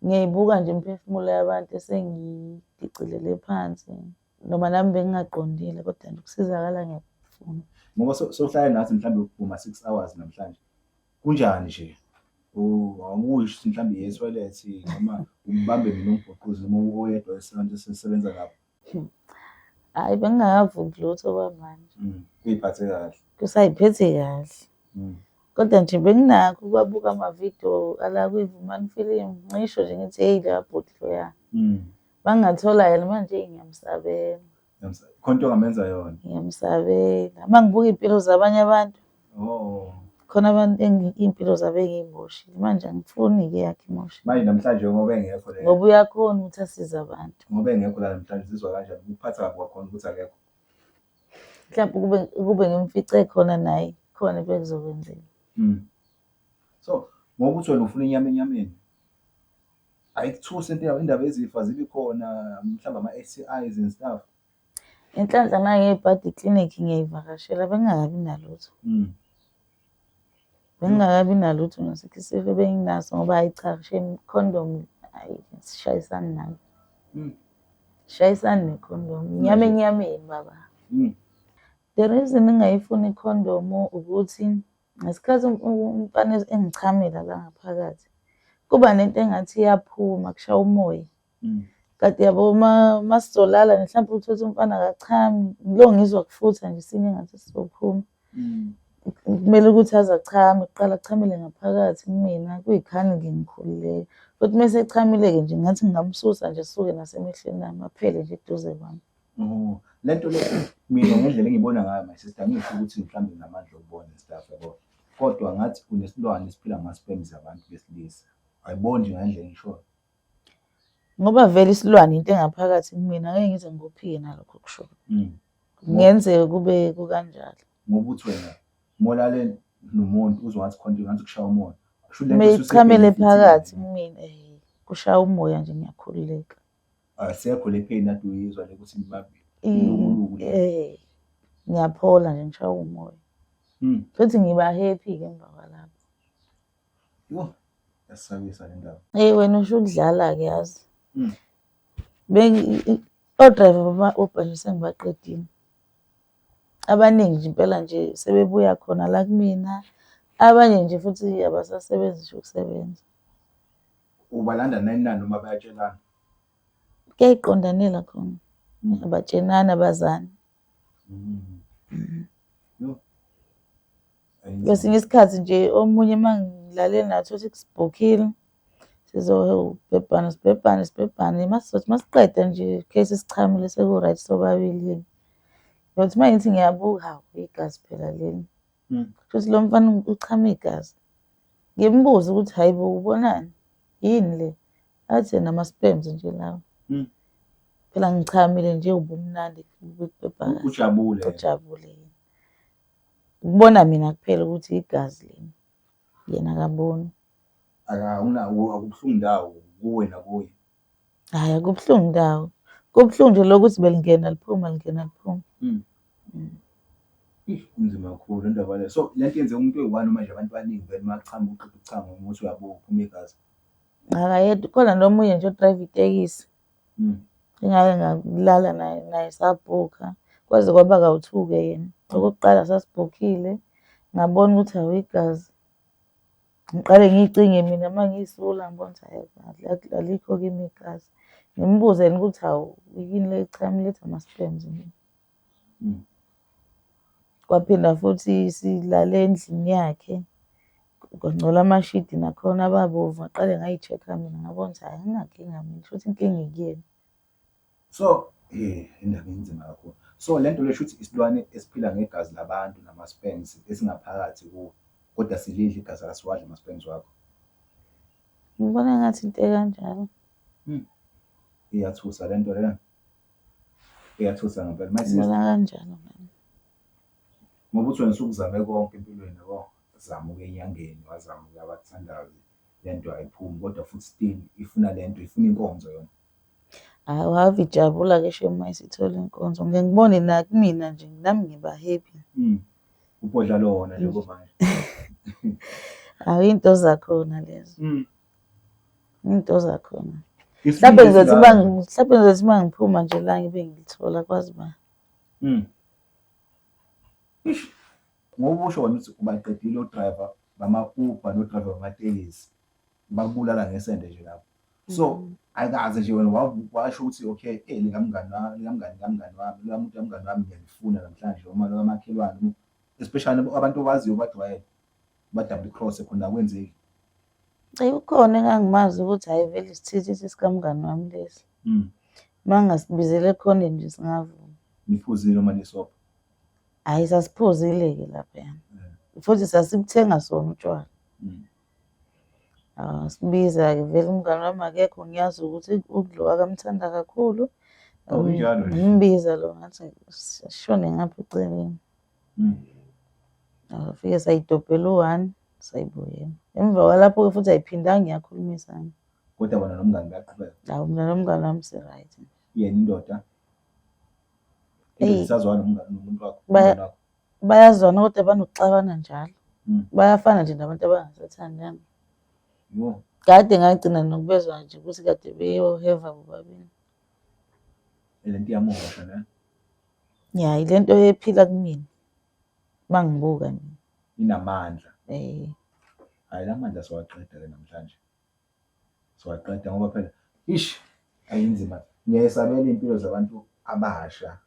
Ngiyayibuka nje imphefumulo yabantu esengidicilele phansi noma nami bengingaqondile kodwa nje ukusizakala ngiyafuna. Ngoba sohlala nathi mhlawumbe uma 6 hours namhlanje. Kunjani nje? Awusho mhlawumbe yeswelethi noma ubambe mina umgoquzi noma oyedwa esenze sisebenza lapho. Hayi bengingakavuki lutho kwamanje. Uyiphathe kahle. Kusayiphethe kahle. Kodwa nje benginakho ukwabuka ama-video ala kwi-Vumani film. Ngisho nje ngithi hey la bhuti loya. Bangathola yena manje ngiyamsabela. Khonto ngamenza yona. Ngiyamsabela. Mangibuka impilo zabanye abantu. Khona abantu impilo zabo engiyimoshile. Manje angifuni ke yakhe imoshe. Manje namhlanje ngoba engekho le. Ngoba uyakhona ukuthi asize abantu. Ngoba engekho la namhlanje sizwa kanjani ukuphatha kabi kwakhona ukuthi akekho. Mhlawumbe kube ngimfice khona naye khona bekuzokwenzeka. So ngoba uthi wena ufuna inyama enyameni. Ayikuthusi indaba ezifa zibe khona mhlawumbe ama-STIs and stuff. Inhlanhla nangebhadi clinic ngiyayivakashela bengakabi nalutho. Bengakabi nalutho ngasikho isifo benginaso ngoba hayi cha shame condom hayi sishayisana nayo. Shayisana ne-condom inyama enyameni baba. The reason ngingayifuni i-condom ukuthi ngesikhathi umfana engichamela la ngaphakathi kuba nento engathi iyaphuma kushaya umoya. Kanti yabo masizolala mhlawumbe uthola umfana akachami lo ngizwa kufutha nje isinye engathi sizophuma. Kumele ukuthi aze achame kuqala achamele ngaphakathi kumina kuyikhani ngikhululeke. Futhi mase echamile-ke nje ngathi ngingamsusa nje suke nasemehlweni nami aphele nje eduze kwami. Lento le mina ngendlela engibona ngayo my sister ngisho ukuthi mhlawumbe namandla okubona stuff yabo. Kodwa ngathi kunesilwane esiphila ngasperms zabantu besilisa. Ayiboni nje ngendlela ngisho. Ngoba vele isilwane into engaphakathi kumina ngeke ngize ngophike nalokho kusho. Ngenzeke kube kukanjalo. Ngoba uthi wena molale nomuntu uzwathi khona ngathi kushaya umoya. Mechamele phakathi kumina kushaya umoya nje ngiyakhululeka. Asekho le pain ade uyizwa le ukuthi ngibambe. Ngiyaphola nje ngishaya umoya. Futhi ngiba happy ke emva kwalapho. Yo, yasabisa le ndaba. Wena usho ukudlala ke yazi. O-driver bama-Uber nje sengibaqedile. Abaningi nje impela nje sebebuya khona la kumina abanye nje futhi abasasebenzi nje ukusebenza. Ubalanda nani noma bayatshelana? Kuyayiqondanela khona. Abatshenani abazani. Yo. Kwesinye isikhathi nje omunye uma ngilale nathi ukuthi sibhukhile sibhebhane masiqeda nje case sichamile seku-right sobabili. Ngokuthi uma ngithi ngiyabuka hawu igazi phela leli. Futhi lo mfana uchama igazi. Ngimbuza ukuthi hayi bo ubonani? Yini le? Athi nama-sperms nje lawa. Phela ngichamile nje ubumnandi bebhebhane. Ujabule. Ukubona mina kuphela ukuthi igazi leni. Yena akaboni. Akubuhlungu ndawo kuwe nakuye. Hayi akubuhlungu ndawo. Kubuhlungu nje lokuthi belingena liphuma. Inzima kakhulu le ndaba le. So lento yenze umuntu oyi-one manje abantu baningi vele machama uqeda ukuchama ukuthi uyabuka uphuma igazi. Akayedwa khona nomunye nje odrive itekisi. Engake ngalala naye sabhukha. Kwaze kwaba kawu-2-ke yena. Okokuqala sasibhukhile. Ngabona ukuthi hawu igazi. Ngiqale ngiyicinge mina uma ngiyisula ngibona ukuthi hayi alikho kimi igazi. Ngimbuze yena ukuthi hawu yini le echamile ethi ama-sperms nje. Kwaphinda futhi silale endlini yakhe. Kwangcola amashidi nakhona ababovu. Ngaqale ngayi-check-a mina ngabona ukuthi hayi anginankinga mina futhi inkinga ikuyena. So indaba enzima kakhulu. So lento le shuthi isilwane esiphila ngegazi labantu nama-sperms esingaphakathi kuwo. Kodwa silidla igazi asiwadli ama-sperms wakho. Ngibona ngathi into kanjalo. Iyathusa lento le. Iyathusa ngempela. Ngibona kanjalo mina. Ngoba uthi wena usukuzame konke empilweni yabo. Zama ukuya enyangeni, wazama ukuya abathandayo. Lento ayiphumi kodwa futhi still ifuna lento, ifuna inkonzo yona. Hayi wave ijabula ke she uma isithola inkonzo. Ngeke ngibone na kumina nje nami ngiba happy. Uphodla lo wona nje manje. Hayi into zakhona lezo. Into zakhona. Mhlawumbe ngizothi mangiphuma nje la ngibe ngilithola kwazi ba. Ngoba usho wena ukuthi ubaqedile o-driver bama-Uber no-driver bamatekisi. Bakubulala ngesende nje lapho. So ayikaze nje wena washo ukuthi okay likamngani wami ngiyalifuna namhlanje noma lo kamakhelwane especially abantu abaziyo badwayele ba-double cross khona kwenzeki. Ukhona engangimazi ukuthi hayi vele isithithi sikamngani wami lesi. Mangasibizele khona nje singavuma. Niphuzile noma nisobha? Hayi sasiphuzile-ke lapha. Futhi sasibuthenga sona utshwala. Sibiza-ke vele umngani wami akekho ngiyazi ukuthi udlo akamthanda kakhulu. Ngimbiza lo ngathi sishone ngapha eceleni. Afike sayidobhela u-1 sayibuyela. Emva kwalapho-ke futhi ayiphindanga ngiyakhulumisana. Kodwa bona nomngani bayaqhubeka. Hawu mina nomngani wami si-right. Yena indoda. Isazwana nomuntu wakho. Bayazwana kodwa banokuxabana njalo. Bayafana nje nabantu abangasathandani. Kade ngagcina nokubezwa nje ukuthi kade beyoheva bobabili. Lento iyamosha ne? Ya ilento ephila kumina. Mangibuka mina. Inamandla. Hayi lamandla siwaqeda ke namhlanje. Siwaqeda ngoba phela ayinzima. Ngiyayisabela impilo zabantu abasha.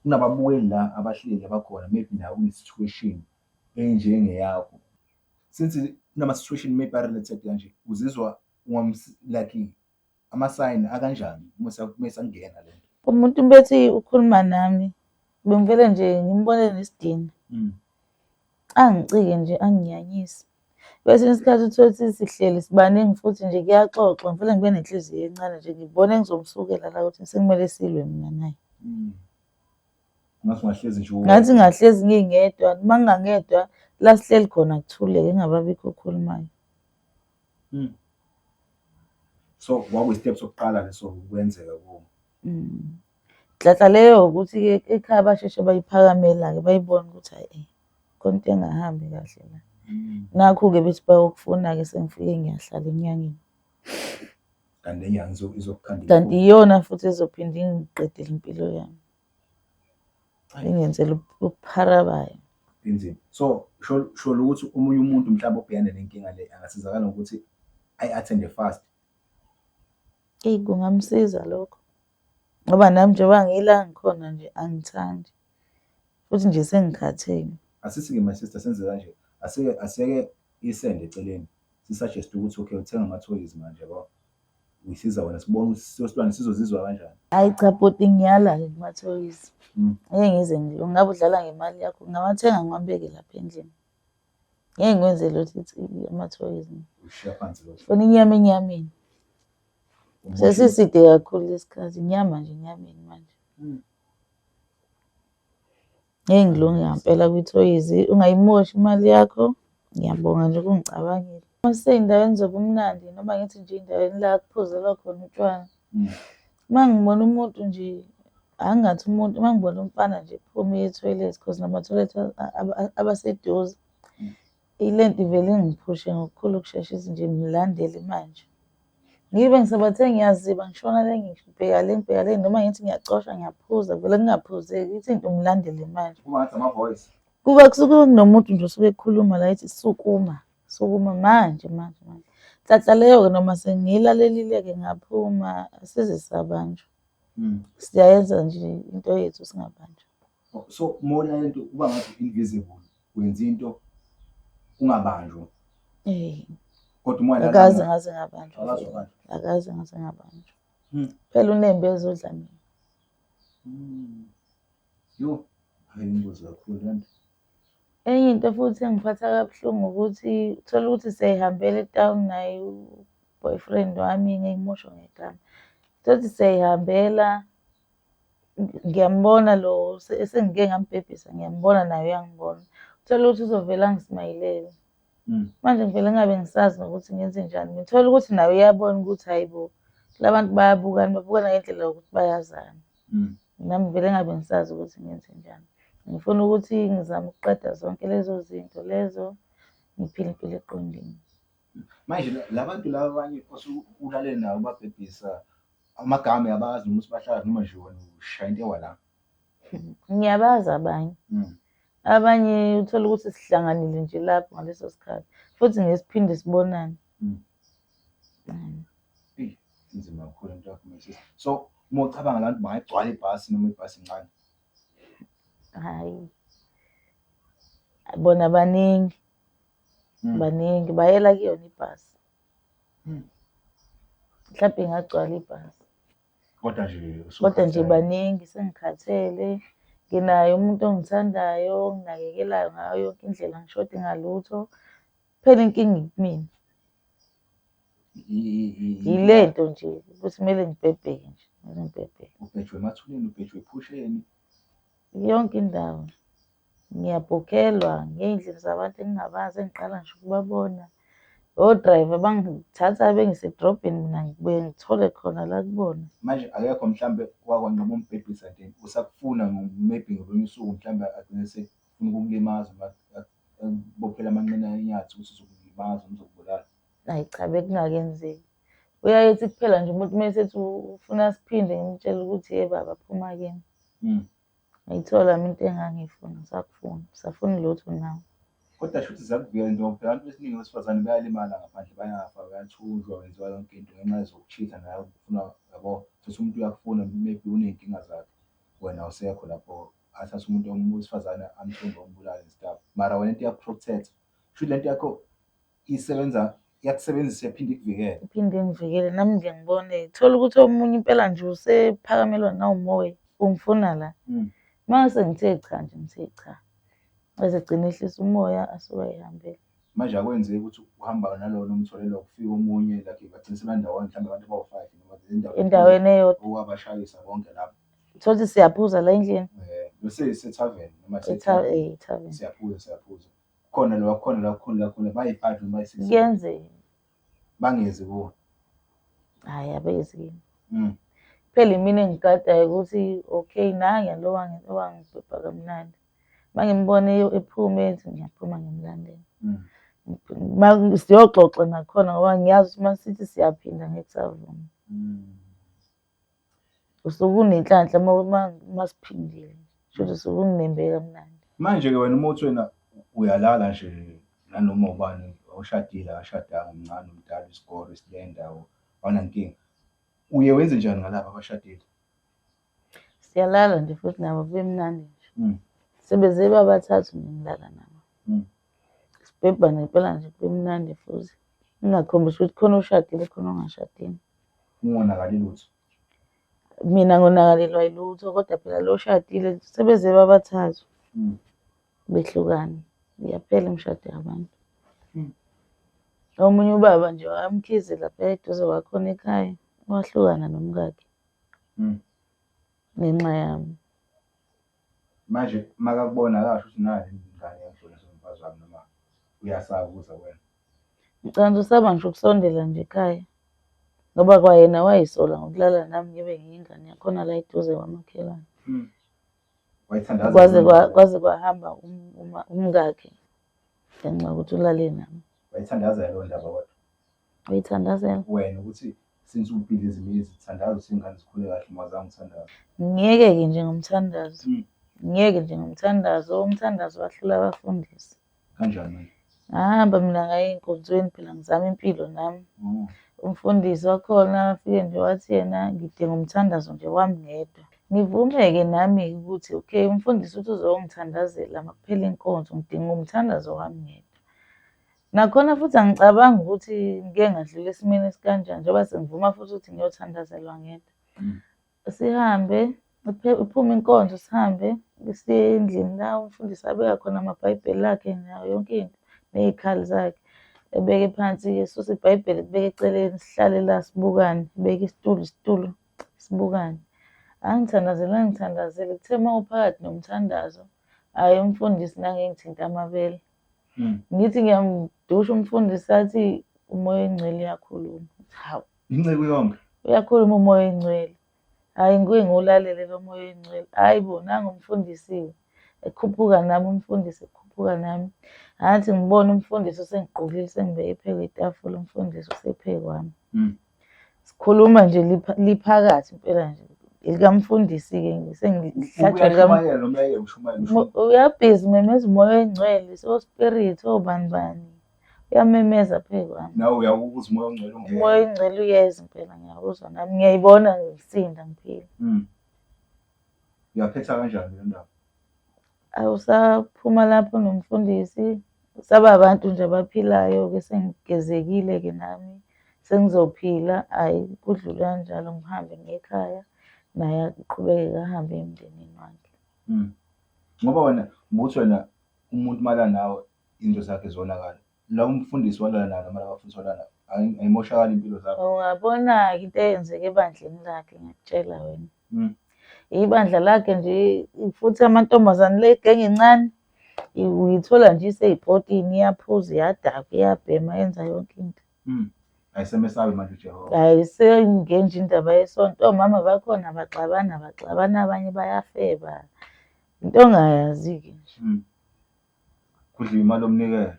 Kunababukeli la abahleli abakhona maybe nawe une-situation enjengeyakho. Since kunama-situation maybe related kanje uzizwa like ama-sign akanjani uma sangena lento. Umuntu bethi ukhuluma nami bengivele nje ngimbone nesidina. Angicike nje anginyanyisi. Kwesinye isikhathi uthola ukuthi sihleli sibaningi futhi nje kuyaxoxwa ngivele ngibe nenhliziyo encane nje ngibone ngizomsukela la ukuthi sekumele silwe mina naye. Ngathi ngahlezi ngingedwa uma ngingangedwa la sihleli khona kuthuleke ngingababikho okhulumayo. So kwakuyi-step sokuqala leso kwenzeka kuwo. Dladla leyo ukuthi-ke ekhaya basheshe bayiphakamela-ke bayibone ukuthi hayi khona into engahambi kahle la. Nakho-ke bethi bayokufuna-ke sengifike ngiyahlala enyangeni. Kanti inyanga izokukhandela. Kanti iyona futhi ezophinda ingiqedele impilo yami. Ingenzela ubupharabayo. inzima. So sho ukuthi omunye umuntu mhlawumbe obhekane nenkinga le angasizakala ngokuthi ayi-attende fast. Eyi, kungamsiza lokho ngoba nami njengoba ngila ngikhona nje angithandi futhi nje sengikhathele. Asisi-ke my sister senze kanje, aseke isende eceleni sisuggest ukuthi okay uthenga ama-toys manje yabo, uyisiza wena sibone ukuthi silwane sizozizwa kanjani. Hayi cha bhuti, ngiyala-ke kuma-toys. Ngeke ngize ngilunge. Ngabe udlala ngemali yakho, ngingawathenga ngiwabeke lapha endlini. Ngeke ngikwenze lutho ama-toys. Ushiya phansi lo. Funa inyama enyameni. Sesiside kakhulu lesikhathi, inyama nje enyameni manje. Ngeke ngilunge ngempela kwi-toys. Ungayimoshi imali yakho. Ngiyabonga nje ukungicabangela. Uma sisey'ndaweni zobumnandi noma ngithi nje endaweni la kuphuzelwa khona utshwala. Uma ngibona umuntu nje angathi umuntu, uma ngibona umfana nje ephuma ethoyilethi because nama-toilet abaseduze, ile nto ivele ingiphushe ngokukhulu ukusheshisa nje ngilandele manje. Ngibe ngisabathe ngiyaziba ngishona le ngibheka le ngibheka le noma ngithi ngiyacosha ngiyaphuza vele kungaphuzeki ithi into ngilandele manje. Kuba ngathi ama-voice. Kuba kusuke kunomuntu nje osuke ekhuluma la ethi sukuma manje. Nhlanhla leyo-ke noma sengiyilalelile-ke ngaphuma asize sabanjwa. Siyayenza nje into yethu singabanjwa. So mona lento kuba ngathi invisible, wenza into ungabanjwa. Kodwa uma akaze ngaze ngabanjwa. Akaze ngaze ngabanjwa. Phela unembe ezodla mina. Yo, hayi ingozi kakhulu lento. Enye into futhi engiphatha kabuhlungu ukuthi uthola ukuthi seyihambele etown naye u-boyfriend wami, ngiyimosho ngegama. Thothi seyihambela ngiyambona lo esengike ngambhebhisa, ngiyambona naye uyangibona. Uthola ukuthi uzovela angisimayilele. Manje ngivele ngabe ngisazi nokuthi ngenze njani. Ngithola ukuthi nawe uyabona ukuthi hayibo labantu bayabukana, babukana ngendlela yokuthi bayazana. Nami vele ngabe ngisazi ukuthi ngenze njani. Ngifuna ukuthi ngizame ukuqeda zonke lezo zinto lezo, ngiphile impilo eqondile. Manje labantu laba abanye osulale nawo babhebhisa amagama yabazi noma sibahlala noma nje wena ushaya into ewala. Ngiyabazi abanye. Abanye uthola ukuthi sihlanganile nje lapho ngaleso sikhathi futhi ngesiphinde sibonane. Inzima kakhulu into yakho my sister. So uma ucabanga abantu bangayigcwala ibhasi noma ibhasi incane. Hayi, bona baningi bayela kuyona ibhasi. Mhlawumbe ingagcwala ibhasi kodwa nje baningi. Sengikhathele, nginaye umuntu ongithandayo onginakekelayo ngayo yonke indlela, ngishodi ngalutho. Phela inkinga ikumina, yile nto nje ukuthi kumele ngibhebheke nje, kumele ngibhebheke. Ubhejwe emathuneni, ubhejwe ephusheni, yonke indawo ngiyabhokhelwa ngey'ndlela zabantu engingabazi engiqala ngisho ukubabona. O-driver bangithatha bengisedrobheni mina ngibuye ngithole khona la kubona. Manje akekho mhlambe wakwanoma umbhebhisa nje usakufuna maybe ngolunye usuku mhlambe agcine sekufuna ukukulimaza bophela amanqina enyathi ukuthi uzokulimaza uzokubulala. Hayi cha, bekungakenzeki. Uyayethi kuphela nje umuntu mesethi ufuna siphinde ngimtshela ukuthi ye baba phuma kini. Ngiyithola mina into engangiyifuna, safuna lutho nawe. Kodwa shuthi zakuvela nje phela abantu besiningi besifazane bayalimala ngaphandle, bayafa, bayathunjwa, wenziwa yonke into ngenxa yezokuchitha nayo ukufuna yabo. Futhi umuntu uyakufuna maybe uney'nkinga zakhe, wena awusekho lapho athathe umuntu wesifazane amthumbe umbulale stuff. Mara wena into iyakuprotect. Shuthi lento yakho isebenza, iyakusebenzisa iyaphinde ikuvikele. Iphinde ingivikele nami nje ngibone. Thola ukuthi omunye impela nje usephakamelwa nawumoya ungifuna la. Mase ngithe cha nje, ngithe cha. Ezegcina ehlisa umoya asuke ehambele. Manje akwenzeki ukuthi uhamba nalona umtholelo kufika omunye like bagcina sebandawonye mhlawumbe abantu abawu-5 noma endaweni eyodwa owabashayisa bonke lapho. Thothi siyaphuza la endlini. Bese isethaveni noma ethaveni siyaphuza. Khona lo khona bayi-5 noma bayi-6. Kuyenzeka. Bangezi kuwo. Hayi abezi kimi. Phela imina engigadayo ukuthi okay nange lo wangibhebha kamnandi. Mangimbone ephume ethi ngiyaphuma ngimlandela. Siyoxoxa nakhona ngoba ngiyazi ukuthi masithi siyaphinda ngeke savuma. Usuke unenhlanhla uma siphindile. Shuthi usuke unginembe kamnandi. Manje-ke wena uma uthi wena uyalala nje nanoma ubani awushadile akashadanga umncane umdala isikole isilendawo awunankinga. Uye wenze njani ngalabo abashadile? Siyalala nje futhi nabo kube mnandi nje. Sebeze babathathu ngilala nabo. Sibhebha ngempela nje kube mnandi futhi. Ngingakhombisi ukuthi khona oshadile khona ongashadile. Ungonakali lutho. Mina ngonakalelwa yilutho kodwa phela lo shadile sebeze babathathu. Behlukana. Iyaphela imishado yabantu. Omunye ubaba nje wamkhize lapha eduze kwakhona ekhaya. Wahlukana nomkakhe. Ngenxa yami. Manje makakubona akasho ukuthi nayi ingane yamhlonisa umfazi wami noma uyasaba ukuza wena. Ngicabanga usaba ngisho ukusondela nje ekhaya. Ngoba kwayena wayisola ngokulala nami ngibe ngiyingane yakhona la eduze kwamakhelwane. Wayithandaza Kwaze kwahamba umkakhe ngenxa yokuthi ulale nami. wayithandaza leyo ndaba kodwa. Uyithandazela? Wena ukuthi since uphile izimizi thandaza ukuthi ingane zikhule kahle umazange uthandaza. Ngiyeke-ke nje ngomthandazo. Ngiyeke nje ngomthandazo. Umthandazo wahlula abafundisi. Kanjani? Ngahamba mina ngaya ey'nkonzweni phela ngizama impilo nami. Umfundisi wakhona afike nje wathi yena ngidinga umthandazo nje wami ngedwa. Ngivume-ke nami ukuthi okay umfundisi uthi uzongithandazela makuphela inkonzo ngidinga umthandazo wami ngedwa. Nakhona futhi angicabangi ukuthi ngike ngadlula esimeni esikanjani njengoba sengivuma futhi ukuthi ngiyothandazelwa ngedwa. Sihambe iphuma inkonzo sihambe siye endlini la umfundisi abeka khona amabhayibheli akhe nayo yonke into ney'khali zakhe. Ebeke phansi-ke sisusa ibhayibheli kubeke eceleni sihlale la sibukane. Ebeke isitulo sibukane. Ngithandazele kuthe uma uphakathi nomthandazo hhayi umfundisi nangengithinta amabele. Ngithi ngiyamdusha umfundisi athi umoya oyingcwele uyakhuluma. Hawu. Inceke yonke. Uyakhuluma umoya oyingcwele. Hhayi ngike ngiwulalele lo moya oyingcwele. Hhayi bo nangu umfundisi ekhuphuka nami umfundisi ekhuphuka nami. Ngathi ngibona umfundisi usengigqokile sengibeke phezu kwetafula umfundisi usephezu kwami. Sikhuluma nje liphakathi impela nje. Likamfundisi-ke sengihlatshwa uyabhizi memeza umoya oyingcwele so-spirit obani bani uyamemeza phezu kwami. Nawe uyawuza umoya oyingcwele ungena. Umoya oyingcwele uyeza impela ngiyawuzwa nami ngiyayibona ngisinda ngiphila. Uyaphetha kanjani le ndaba? Awusaphuma lapho nomfundisi saba abantu nje abaphilayo-ke sengigezekile-ke nami sengizophila hhayi kudlule kanjalo ngihambe ngekhaya naye aqhubeke ahambe emndenini wakhe. Ngoba wena ukuthi wena umuntu mala nawe into zakhe zonakala. La umfundisi walala nayo noma abafundisi walala ayimoshakala impilo zakho. Ungabona-ke into eyenzeke ebandleni lakhe ngiyakutshela wena. Ibandla lakhe nje futhi amantombazane le genge encane uyithola nje isey'potini iyaphuza iyadakwa iyabhema yenza yonke into. Ayisemesabe manje uJehova. Hhayi sengenje indaba yesonto omama bakhona baxabana abanye bayafeba into ongayazi-ke nje. Kudliwa imali yomnikelo.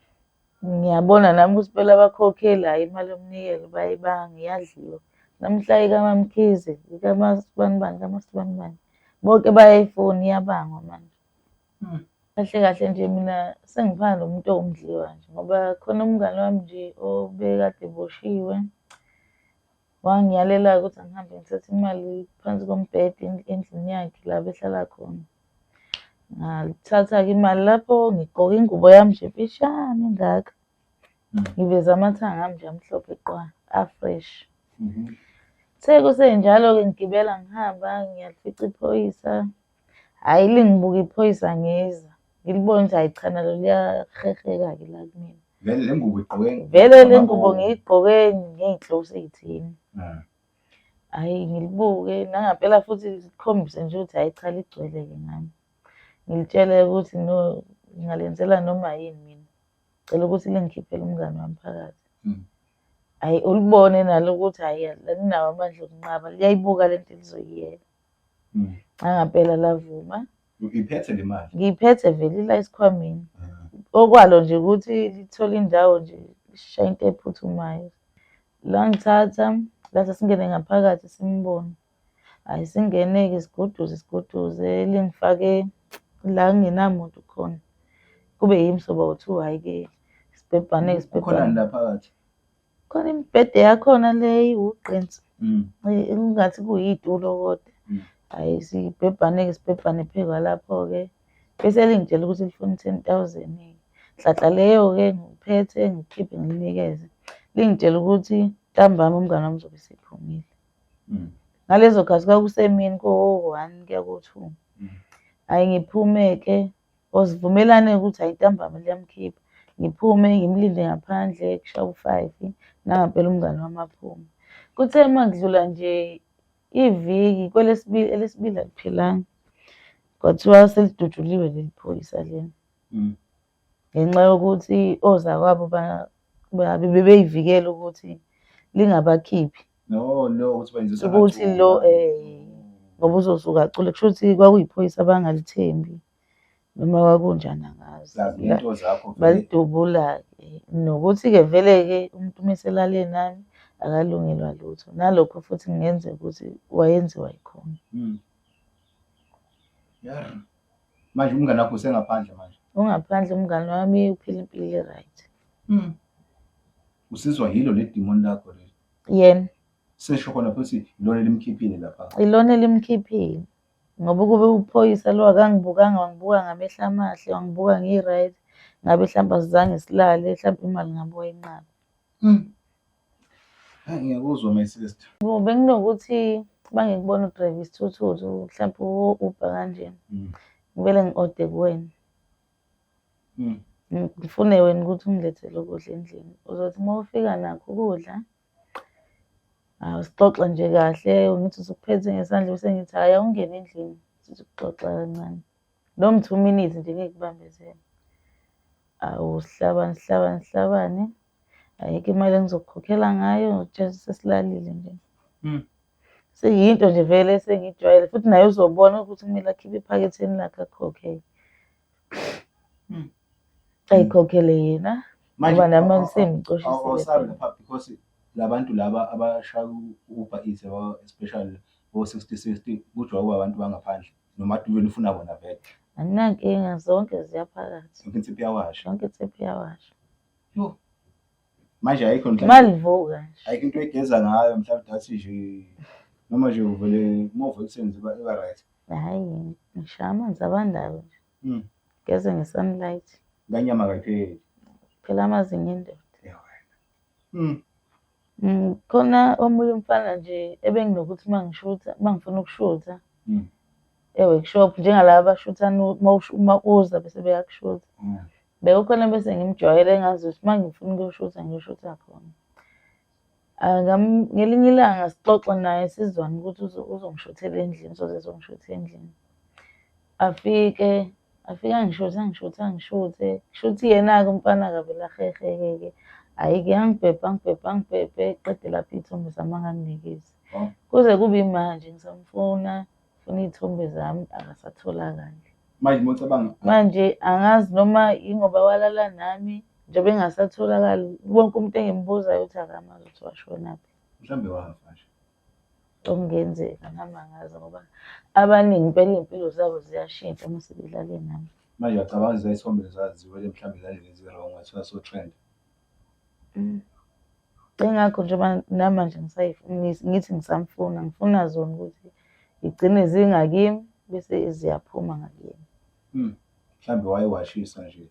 Ngiyabona nami ukuthi phela abakhokheli hhayi imali yomnikelo bayibanga iyadliwa. Namhla ikaMamkhize kaMasibanibani bonke bayayifuna iyabangwa manje. Kahle kahle nje mina sengifana nomuntu owumdliwa nje ngoba khona umngane wami nje obekade eboshiwe wangiyalela ukuthi angihambe ngithathe imali phansi kombhede endlini yakhe la behlala khona. Ngalithatha-ke imali lapho ngigqoka ingubo yami nje mfishane engaka. Ngiveza amathanga ami nje amhlophe qwa afresh. Sekusenjalo-ke ngigibela ngihamba ngiyalifica iphoyisa. Hhayi lingibuka iphoyisa ngeza. Ngilibona ukuthi hayi cha nalo liyaheheka-ke la kumina. Vele le ngubo igqoke. Vele le ngubo ngiyigqoke ngey'nhloso ey'thini. Hhayi ngilibuke nangampela futhi likhombise nje ukuthi hhayi cha ligcwele-ke ngami. Ngilitshele ukuthi no ngingalenzela noma yini mina. Ngicela ukuthi lingikhiphele umngane wami phakathi. Hhayi ulibone nalo ukuthi hhayi alinawo amandla okunqaba liyayibuka lento elizoyiyela. Ngampela lavuma. Iphethe le mali. Ngiyiphethe vele ila esikhwameni. Okwalo nje ukuthi lithola indawo nje lishaya into ephuthumayo. La ngithatha la sesingene ngaphakathi simbone. Hhayi singene-ke sigoduze lingifake la kungenamuntu khona. kube yimsoba kuthiwa hhayi-ke isibhebhane Kukhonani la phakathi? khona imibhede yakhona le iwugqinsi engathi kuyitulo kodwa hhayi isibhebhane-ke isibhebhane phekwa lapho-ke bese lingitshela ukuthi lifuna 10,000. Hlatla leyo-ke ngiphethe ngikhiphe ngilinikeze lingitshela ukuthi ntambama umngani wami uzobe esephumile. Ngalezo khathi kwakusemini ko-1 kuya ko-2. Hhayi ngiphume-ke sivumelane ukuthi hayi ntambama liyamkhipha. Ngiphume ngimlinde ngaphandle kushaya u-5 nangampela umngani wami aphume. Kuthe uma ngidlula nje iviki elesibili aliphilanga kwathiwa selidutshuliwe leli phoyisa lena ngenxa yokuthi ozakwabo bebeyivikela ukuthi lingabakhiphi ukuthi lo ngoba uzosuka acule kusho ukuthi kwakuyiphoyisa abangalithembi noma kwakunjani angazi balidubula-ke nokuthi-ke vele-ke umuntu uma eselale nami akalungelwa lutho nalokho futhi kungenzeka ukuthi wayenziwa yikhona. Manje umngani wakho usengaphandle manje? Ungaphandle umngani wami uphila impilo e-right. Usizwa yilo le demon lakho leli? Yena sesho khona futhi ilona elimkhiphile lapha? Ilona elimkhiphile ngoba kube uphoyisa lo akangibukanga wangibuka ngamehla amahle wangibuka ngi-right ngabe mhlawumbe asizange silale mhlawumbe imali ngabe wayinqaba. Ngiyakuzwa my sister. Benginokuthi bangikubona udrayiva isithuthuthu mhlawumbe u-Uber kanjena ngivele ngi-ode kuwena ngifune wena ukuthi ungilethele ukudla endlini uzothi uma ufika nakho ukudla sixoxa nje kahle ngithi usukuphethe ngesandla bese ngithi hhayi awungene endlini sithi ukuxoxa kancane noma 2 minutes nje ngikubambezela sihlabane ayikho imali engizokukhokhela ngayo just sesilalile nje seyinto nje vele esengijwayele futhi naye uzobona ukuthi kumele akhiphe ephaketheni lakhe akhokhe ayikhokhele yena ngoba nami sengicoshisile because labantu laba abashaya u-Uber Eats especially o-60 kujwa kuba abantu bangaphandle noma vele ufuna bona vele anginankinga zonke ziyaphakathi zonke insipho iyawasha zonke insipho iyawasha manje ayikho malivuka nje ayikho into egeza ngayo mhlawumbe dathi nje noma nje uvele move ekuseni iba right. Hhayi ngishaya amanzi abandayo nje geze nge-sunlight nganyama kayipheli phela amazinga endoda khona omunye umfana nje ebenginokuthi uma ngifuna ukushutha e-workshop njengalaba abashutha uma uza bese beyakushutha bekukhona bese ngimjwayele ngazi ukuthi uma ngifuna ukuyoshutha ngiyoshutha khona. Ngelinye ilanga sixoxa naye sizwane ukuthi uzongishuthela endlini uzoze uzongishutha endlini afike angishuthe kushuthi yena-ke umfana kabe laheheke-ke hhayi-ke angibhebhe qede lapho iy'thombe zami anganginikezi kuze kube imanje ngisamfuna iy'thombe zami akasatholakali. Manje angazi noma yingoba walala nami njengoba engasatholakali wonke umuntu engimbuzayo uthi akamazi ukuthi washonaphi. Mhlawumbe wafa nje okungenzeka nami angazi ngoba abaningi impela iy'mpilo zabo ziyashintsha uma sebelale nami. Manje uyacabanga izithombe zaziwele mhlawumbe zalezi wrong wathiwa so trend. Engakho njengoba namanje ngithi ngisamfuna ngifuna zona ukuthi igcine zingakimi bese ziyaphuma ngakuyena. Mhlawumbe wayewashisa nje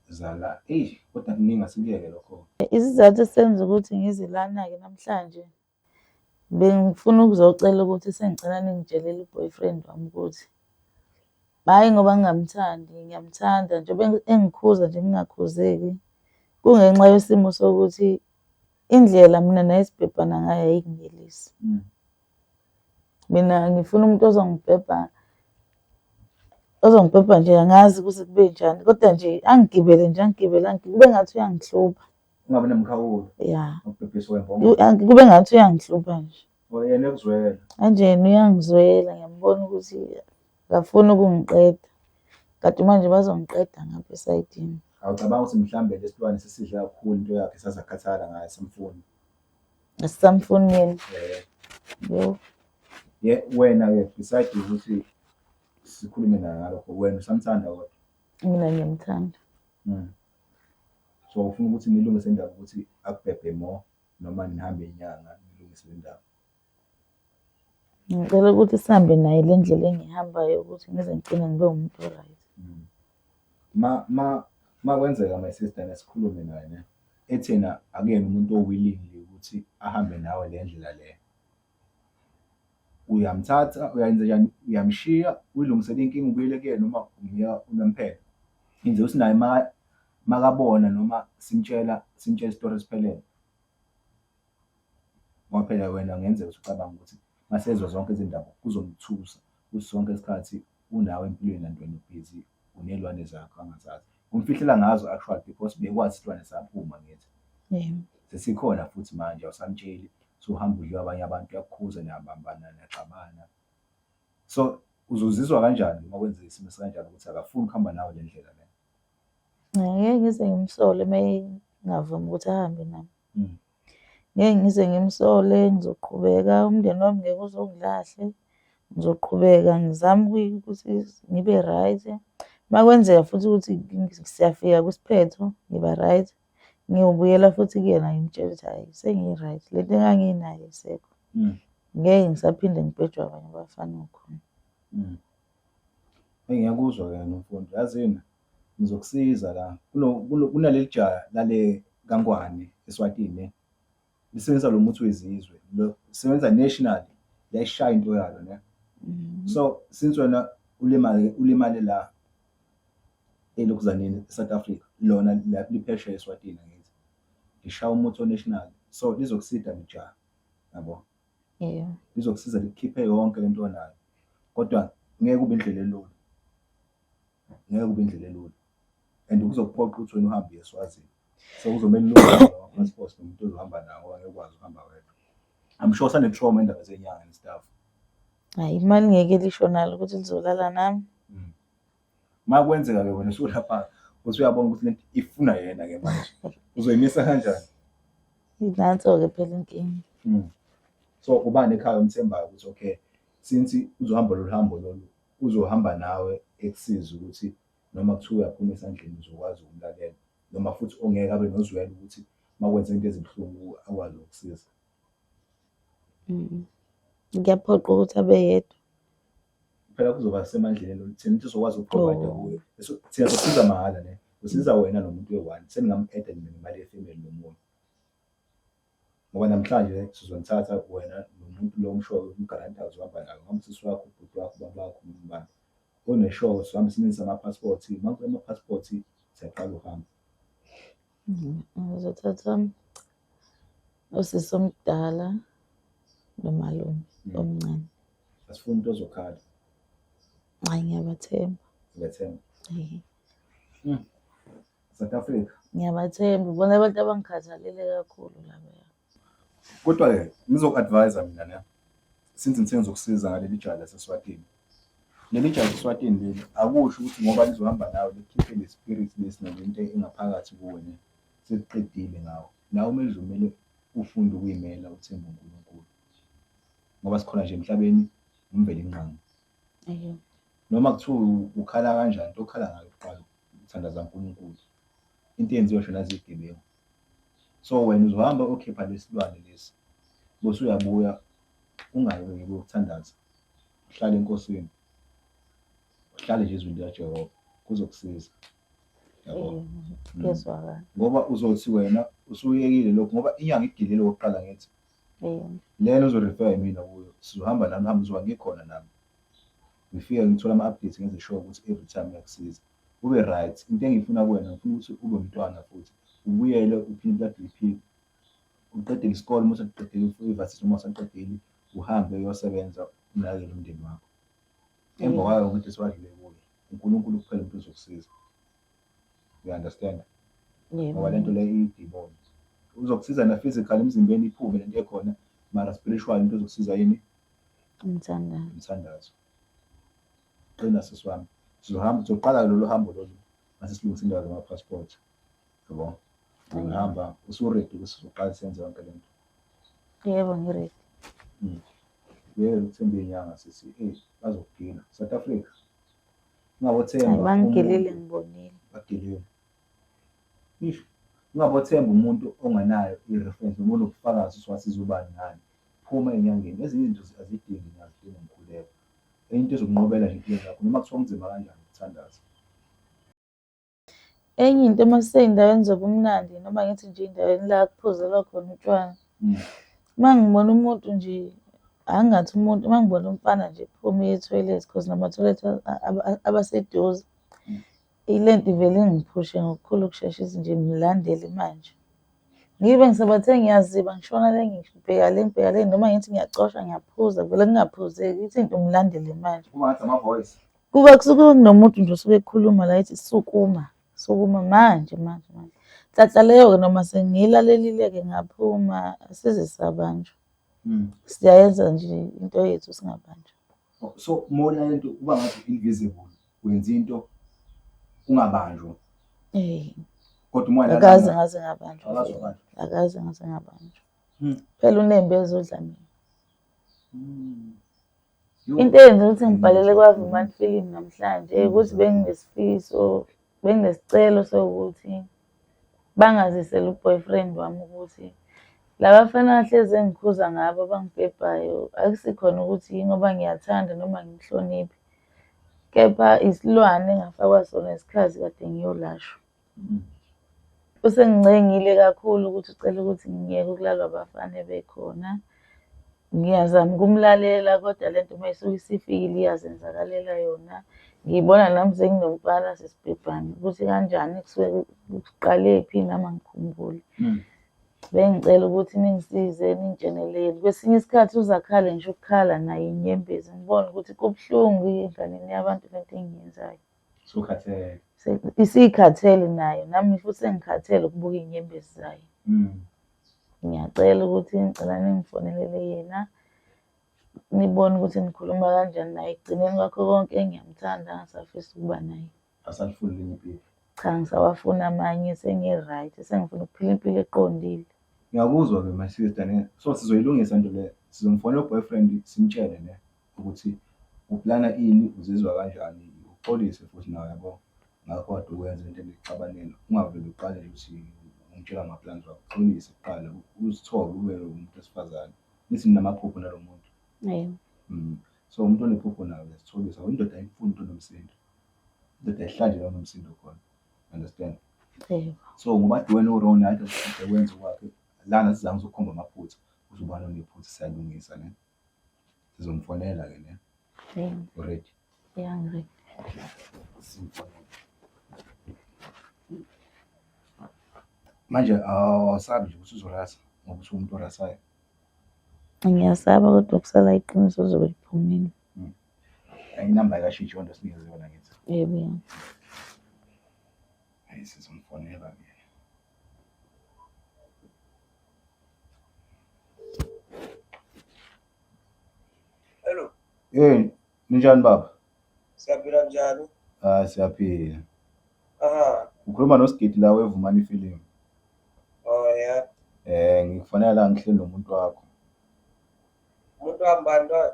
zala kodwa kuningi asikuyeke lokho. Isizathu esenza ukuthi ngizilana-ke namhlanje bengifuna ukuzocela ukuthi sengicela ningitshelele u-boyfriend wami ukuthi hhayi ngoba ngingamthandi ngiyamthanda njengoba engikhuza nje ngingakhuzeki kungenxa yesimo sokuthi indlela mina naye sibhebhana ngayo ayikungelisi. Mina ngifuna umuntu ozongibhebha nje angazi ukuthi kube njani kodwa nje angigibele nje kube ngathi uyangihlupha. Ungabi nemkhawulo. Ya. Ukubhebhiswa wembongo. Kube ngathi uyangihlupha nje. Yena ekuzwela. Kanjena uyangizwela ngiyambona ukuthi akafuni ukungiqeda. Kanti manje bazongiqeda ngapha esayidini. Awucabanga ukuthi mhlawumbe lesilwane sesidle kakhulu into yakhe sazakhathala ngayo samfuni. Asisamfuni yena. Wena-ke beside ukuthi sikhulume naye ngalokho wena usamthanda kodwa? Mina ngiyamthanda. So ufuna ukuthi nilungise indaba ukuthi akubhebhe more noma nihambe inyanga nilungise le ndaba. Ngicela ukuthi sihambe naye le ndlela engihambayo ukuthi ngize ngigcine ngibe umuntu o-right. Ma kwenzeka my sister nesikhulume naye ne ethena akuyena umuntu owilling ukuthi ahambe nawe le ndlela le, uyamthatha uyayenza njani? Uyamshiya uyilungisele inkinga ubuyele kuyena noma umyeka unomphela? Inze usinaye makabona noma simtshela isitori esiphelele ngoba phela wena ngenzeka ukuthi ucabanga ukuthi masezwa zonke izindaba kuzomthusa kuthi sonke isikhathi unawe empilweni and wena ubhizi unelwane zakho angazazi umfihlela ngazo actually because bekwazi isilwane saphuma ngithi sesikhona futhi manje awusamtsheli suhamba udliwa abanye abantu uyakukhuza niyabambana niyaxabana. So uzozizwa kanjani uma kwenza isimo esikanjalo ukuthi akafuni ukuhamba nawe le ndlela le? Ngeke ngize ngimsole mayengavumi ukuthi ahambe nami. Ngeke ngize ngimsole, ngizoqhubeka umndeni wami ngeke uzongilahle, ngizoqhubeka ngizame ukuthi ngibe right. Makwenzeka futhi ukuthi siyafika kwisiphetho ngiba right, ngiyobuyela futhi kuyena ngimtshela ukuthi hayi sengi-right, le nto enganginayo isekho. Ngeke ngisaphinde ngibhejwe abanye abafana khona. Ngiyakuzwa yena umfundi, yazini ngizokusiza la kunaleli jaha lale kaNgwane eSwatini lisebenzisa lo muthi wezizwe lo sebenza national yayishaya into yalo ne. So since wena ulimale la elokuzaneni eSouth Africa lona liphesheya eSwatini ngithi lishaya umuthi national, so lizokusida lijaha yabo. Lizokusiza likhiphe yonke lento onayo kodwa ngeke kube indlela elula, ngeke kube indlela elula and kuzokuphoqa ukuthi wena uhambe eSwazini. So kuzomele ulungise passport nomuntu ozohamba nawo ngeke ukwazi ukuhamba wedwa. I'm sure sane-trauma indaba zenyanga and stuff. Hayi imali ngeke lisho nalo ukuthi lizolala nami. Ma kwenzeka-ke wena usulapha usuyabona ukuthi lento ifuna yena-ke manje uzoyimisa kanjani? Nanso-ke phela inkinga. So ubani ekhaya omthembayo ukuthi okay since uzohamba lolu hambo lolu uzohamba nawe ekusiza ukuthi noma kuthiwa uyaphuma esandleni uzokwazi ukumlalela noma futhi ongeke abe nozwelo ukuthi makwenza into ezibuhlungu akwazi ukusiza. Ngiyaphoqa ukuthi abe yedwa. Phela kuzoba semandleni lo thina ukuthi uzokwazi ukuprovide kuye. Thina sisiza mahhala ne. Usiza wena nomuntu we-one. Seningam-add nemali ye-family nomunye. Ngoba namhlanje sizonithatha wena nomuntu lo mshoyo umgaranta uzohamba nayo. Ngamba sisi wakho, ubhuti wakho, baba wakho, umbani. Oneshoyo sihambe sinisa ama-passport, manke ama-passport siyaqala uhamba. Ngizothatha usisi omdala nomalume omncane. Asifuni into ozokhala. Hayi ngiyabathemba. Uyathemba? South Africa. Ngiyabathemba, bona abantu abangikhathalele kakhulu laba. Kodwa-ke ngizoku-advise mina ne since ngithe ngizokusiza ngaleli jaha laseSwatini. Leli jaha laseSwatini leli akusho ukuthi ngoba lizohamba nawe likhiphe le-spirit lesi nalento engaphakathi kuwena seliqedile ngawo. Nawe kumele ufunde ukuyimela uthembe uNkulunkulu. Ngoba sikhona nje emhlabeni umveli inqangi. Noma kuthiwa ukhala kanjani into okhala ngayo kuqala ukuthandaza uNkulunkulu. Into eyenziwa shona zigebengu. So wena uzohamba ukhipha lesilwane lesi bese uyabuya ungayi ukuthandaza. Uhlale enkosini. Uhlale nje ezwini likaJehova kuzokusiza. Yabo. Ngiyezwakala. Ngoba uzothi wena usuyekile lokho ngoba inyanga igilile oqala ngithi. Lena uzorefer mina kuyo. Sizohamba nami hamba uzoba ngikhona nami. Ngifike ngithola ama-updates ngenze sure ukuthi every time uyakusiza. Ube right. Into engifuna kuwena ngifuna ukuthi ube umntwana futhi. Ubuyele uphinde ka-DP. Uqedile isikole mase uqedile i-university noma uqedile uhambe uyosebenza unakekele umndeni wakho. Emva kwayo ukuthi siwadlule kuye. uNkulunkulu kuphela umuntu ozokusiza. You understand? Ngoba lento le idemon. Uzokusiza na physical emzimbeni iphume lento ekhona mara spiritual into ozokusiza yini? Umthandazo. Qina sisiwami. Sizoqala lolu hambo lolu mase silungisa indaba zama-passport. Yabo. Ngihamba usu-ready ukuthi sizoqala senze yonke lento. Yebo ngi-ready. Uthembe inyanga sithi bazokugila South Africa. Ungabothemba. Bangigilile ngibonile. Bagilile. Ngisho ungabothemba umuntu ongenayo i-reference noma unobufakazi siwasiza ubani ngani. Phuma enyangeni. Ezinye izinto azidingi ngazidinga umkhuleko. Into ezokunqobela nje impilo yakho noma kuthiwa kunzima kanjani ukuthandaza. Enye into uma sisey'ndaweni zobumnandi noma ngithi nje endaweni la kuphuzelwa khona utshwala. Uma ngibona umuntu nje angathi umuntu uma ngibona umfana nje ephuma ethoyilethi because namathoyilethi abaseduze. Ile nto ivele ingiphushe ngokukhulu ukusheshisa nje ngilandele manje. Ngibe ngisabathe ngiyaziba ngishona le ngibheka le ngibheka le noma ngithi ngiyacosha ngiyaphuza vele kungaphuzeki ithi into ngilandele manje. Kuba ngathi ama-voice. Kuba kusuke kunomuntu nje osuke ekhuluma la ethi sukuma manje. Nhlanhla leyo-ke noma sengiyilalelile-ke ngaphuma asize sabanjwa. Siyayenza nje into yethu singabanjwa. So mona lento kuba ngathi invisible wenza into ungabanjwa. Kodwa umoya akaze ngabanjwa. Phela unembe ezodla mina. Into eyenza ukuthi ngibhalele kwaVumani Film namhlanje ukuthi benginesifiso benginesicelo sokuthi bangazisela u-boyfriend wami ukuthi labafana hleze engikhuza ngabo abangibhebhayo akusikhona ukuthi ngoba ngiyathanda noma ngimhloniphi. Kepha isilwane engafakwa sona isikhathi kade ngiyolashwa. Usengincengile kakhulu ukuthi ucela ukuthi ngiyeke ukulalwa abafana bekhona. Ngiyazama ukumlalela kodwa lento mayisuke isifikile iyazenzakalela yona. Ngiyibona nami senginomfana sesibhebhana ukuthi kanjani kusuke kuqalephi nami angikhumbuli. Bengicela ukuthi ningisize ningitshenelele. Kwesinye isikhathi uzakhale ngisho ukukhala naye inyembezi ngibone ukuthi kubuhlungu enganeni yabantu lento engiyenzayo. Sukhathele. Isikhathele nayo nami futhi sengikhathele ukubuka inyembezi zayo. Ngiyacela ukuthi ngicela ningifonelele yena nibone ukuthi nikhuluma kanjani naye. Ekugcineni kwakho konke ngiyamthanda ngisafisa ukuba naye. Asalifuni elinye impilo. Cha ngisawafuna amanye sengi-right sengifuna ukuphila impilo eqondile. Ngiyakuzwa-ke my sister ne. So sizoyilungisa into le. Sizomfonela u-boyfriend simtshele ne ukuthi uplana ini uzizwa kanjani uxolise futhi nawe yabo. Ngakho kade ukwenza into engicabanela. Ungavele uqale nje ukuthi ungitshela ama-plans wakho. Uxolise kuqala uzithobe ube umuntu wesifazane. Nithi ninamaphupho nalo muntu. So umuntu onephupho nawe uyasithobisa. Indoda ayifuni into enomsindo. Indoda ayihlanjwe nomsindo khona. Understand? So ngoba wena uRona hade ukwenza kwakhe lana sizama ukukhomba amaphutha uzobana nephutha siyalungisa ne. Sizomfonela ke ne. Already. Ngiri. Manje awasabi nje ukuthi uzolasa ngoba umuntu orasayo. Ngiyasaba kodwa kusala iqiniso lizobe liphumile. Inamba yakashitshi wonto sinikeze yona ngithi. Yebo. Hayi sizomfonela ke. Hello. Ninjani baba? Siyaphila njani? Siyaphila. Ukhuluma noSigidi la weVumani Film. Oh yeah. Ngikufanele la ngihleli nomuntu wakho. Umuntu wambani lo?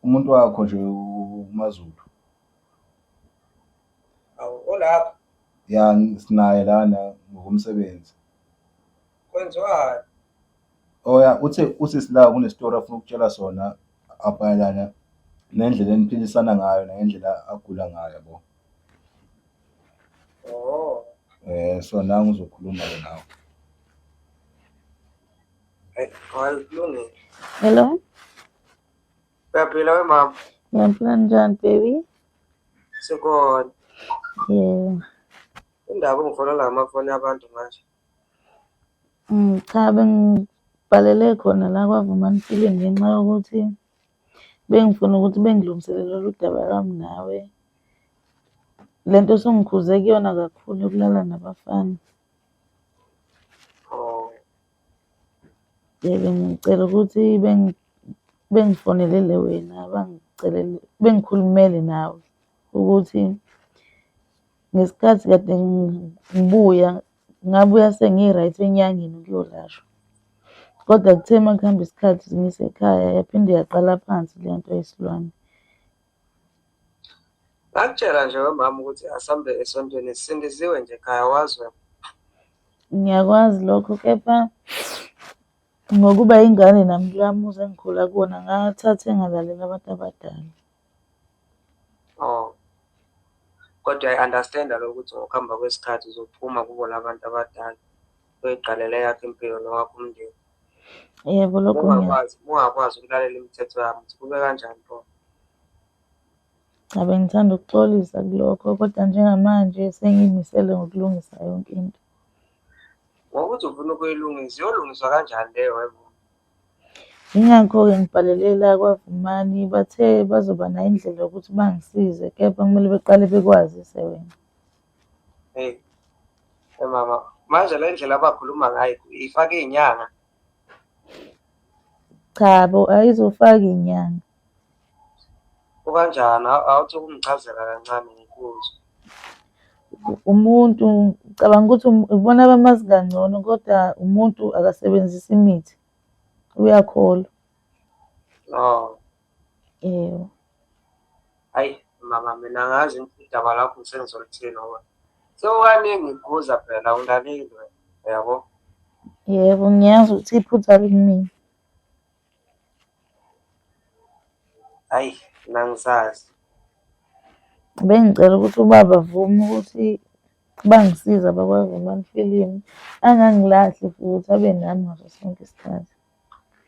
Umuntu wakho nje uMaZulu. Olapha. Ya sinaye lana ngokomsebenzi. Kwenziwani? Ya uthi sila kunestory afuna ukutshela sona abayalana nendlela eniphilisana ngayo ngendlela agula ngayo yabo. So nangu uzokhuluma ke nawe. Kulungile. Hello. Uyaphila we mama? Ngiyaphila njani baby? Sikhona. Yebo. Indaba ungifonela amafoni abantu manje. Cha bengibhalele khona la kwaVumani Film ngenxa yokuthi bengifuna ukuthi bengilungiselele udaba lami nawe. Lento songikhuze kuyona kakhulu yokulala nabafana. Ngicela ukuthi bengifonelele wena bengikhulumele nawe ukuthi ngesikhathi kade ngibuya ngabuya sengi-right enyangeni ukuyolashwa. Kodwa kuthe makuhamba isikhathi ngisekhaya yaphinde yaqala phansi le nto yesilwane. Ngakutshela nje wemama ukuthi asambe esontweni sisindisiwe nje ekhaya wazi wena. Ngiyakwazi lokho, kepha ngokuba ingane nami kuloya muzi engikhula kuwona ngathatha engalaleli abantu abadala. Oh. Kodwa I-understand lokuthi ngokuhamba kwesikhathi uzophuma kubona abantu abadala uyoyiqalela yakho impilo nowakho umndeni. Yebo, lokho Ungakwazi ukulalela imithetho yami ukuthi kube kanjani bo. ngithanda ukuxolisa kulokho, kodwa njengamanje sengiyimisele ngokulungisa yonke into. Ngokuthi ufuna ukuyilungisa, iyolungiswa kanjani leyo webo? Yingakho-ke ngibhalele la kwaVumani, bathe bazoba nayo indlela yokuthi bangisize, kepha kumele beqale bekwazise wena. Hey, mama, manje le ndlela abakhuluma ngayo ifake iy'nyanga. Cha bo, ayizofaka inyanga. Kukanjani? Awuthi ukungichazela kancane ngikuzwe. Umuntu, ngicabanga ukuthi ubona bamazi kangcono, kodwa umuntu akasebenzisa imithi, uyakholwa. No. Yebo. Hayi mama, mina ngazi idaba lakho sengizolithini ngoba sewukaningi ngikubuza phela unganini wena, yabo? Yebo, ngiyazi ukuthi iphutha kumina. Hayi, mina ngisazi. Bengicela ukuthi ubaba avume ukuthi bangisiza bakwaVumani Film, angangilahli futhi abe nami ngaso sonke isikhathi.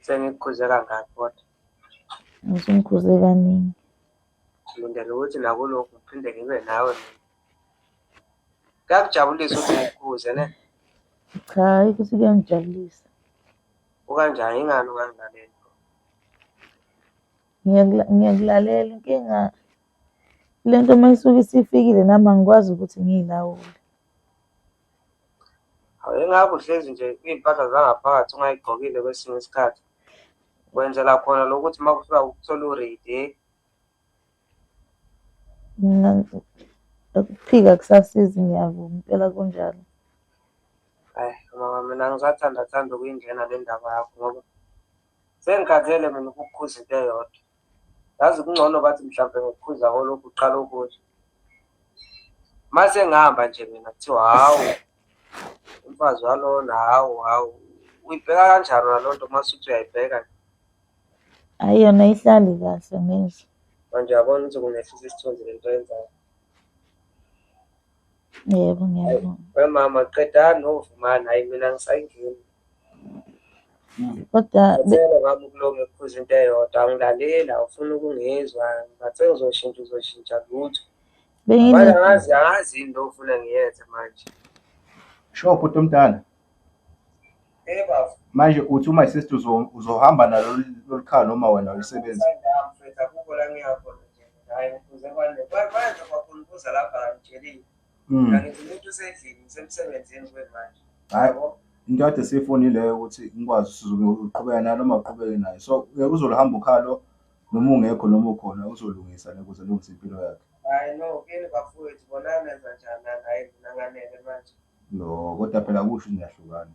Sengikukhuze kangaki kodwa? Ngisumkhuze kaningi. Ngilindele ukuthi nakulokhu ngiphinde ngibe nawe mina. Kuyakujabulisa ukuthi ngikukhuze ne? Cha, hayi ukuthi kuyangijabulisa. Ukanjani? Ingani ukangilaleli? Ngiyakulalela, inkinga lento uma isuke isifikile nami angikwazi ukuthi ngiyilawule. Engabe uhlezi nje iy'mpahla zangaphakathi ungayigqokile kwesinye isikhathi wenzela khona lokuthi uma kufika ukuthola u-ready. Ukuphika kusasizi, ngiyavuma impela kunjalo. Hayi mama, mina ngisathandathanda ukuyingena le ndaba yakho ngoba sengikhathele mina ukukukhuza into eyodwa. Yazi kungcono bathi mhlawumbe ngikukhuza kolokhu uqala ukudla. Mase ngihamba nje mina kuthiwa hawu umfazi walona, hawu uyibheka kanjani naloo nto mase uthi uyayibheka? Hhayi, yona ayihlali kahle neze. Manje uyabona ukuthi kunehlisa isithunzi lento yenzayo. Yebo, ngiyabona. Wemama qedani noVumani, hayi mina ngisayingeni. Kodwa Ngicela ngami ukulo ngikukhuza into eyodwa, angilaleli, awufuni ukungizwa, ngathi uzoshintsha lutho. Manje angazi yini lo ufuna ngiyenze manje. Sure bhuti omdala. Baba. Manje uthi uma isister uzohamba nalo lolu khala noma wena ulisebenza? Akukho la ngiyakhona nje. Hayi ngifuze manje kwakhona lapha ngitshelile. Ngithi umuntu usedlini ngisemsebenzini manje. Hayi, into kade siyifonile ukuthi ngikwazi uqhubeka nayo noma uqhubeke nayo. So uzoluhamba ukhalo noma ungekho noma ukhona uzolungisa ukuze lungise impilo yakhe. Hayi no, kini bafowethu bona nenza njani hayi mina nganele manje. No, kodwa phela kusho niyahlukana.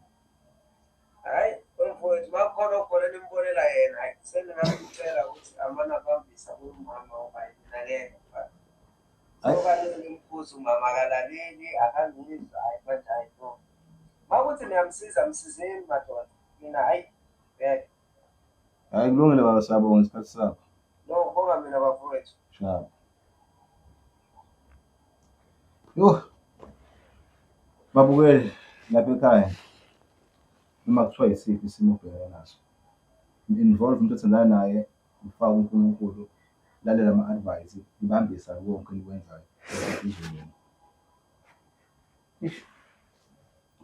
Hayi mfowethu bakhona okhona nimbonela yena, hayi sengingamcela ukuthi amana bambisa umama obayi mina ngeke mfana. Okanye ngimkhuze umama akalaleli akangizwa, hayi manje hayi no. Makuthi niyamsiza msizeni madoda, mina hayi ngeke. Hayi kulungile baba, siyabonga isikhathi sakho. No, bonga mina bafowethu. Shaba. Yo, babukeli lapha ekhaya noma kuthiwa yisiphi isimo obhekene naso, involve umuntu othandana naye, ufake uNkulunkulu, lalela ama-advice, ibambisa konke enikwenzayo ezweni.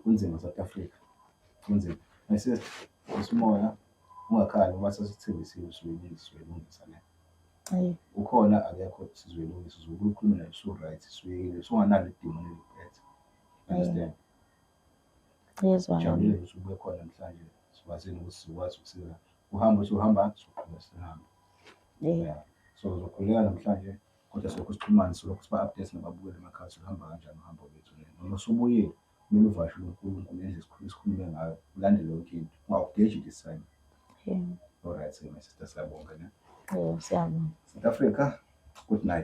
Kunzima South Africa, kunzima. Ngisiza isimoya ungakhali ngoba sesithembisile sizoyilungisa ne. Ukhona akekho sizoyilungisa, uzokhuluma naye so-right, siyekile, sunganalo idingo neliphethe. Understand? Jabulile ukuthi ube khona namhlanje, sikwazile ukuthi sikwazi ukusiza. Uhamba sohamba, soqhubeka sihamba. Yeah. So uzokhuleka namhlanje, kodwa silokhu sixhumana, silokhu siba-update nababukeli emakhaya, uhamba kanjani uhambo lwethu. Noma usubuyile, kumele uvashele uNkulunkulu ngendlela sikhulume ngayo, ulandele yonke into, ungawugeji this time. Alright, my sister, siyabonga ne. Siyabonga. South Africa, good night.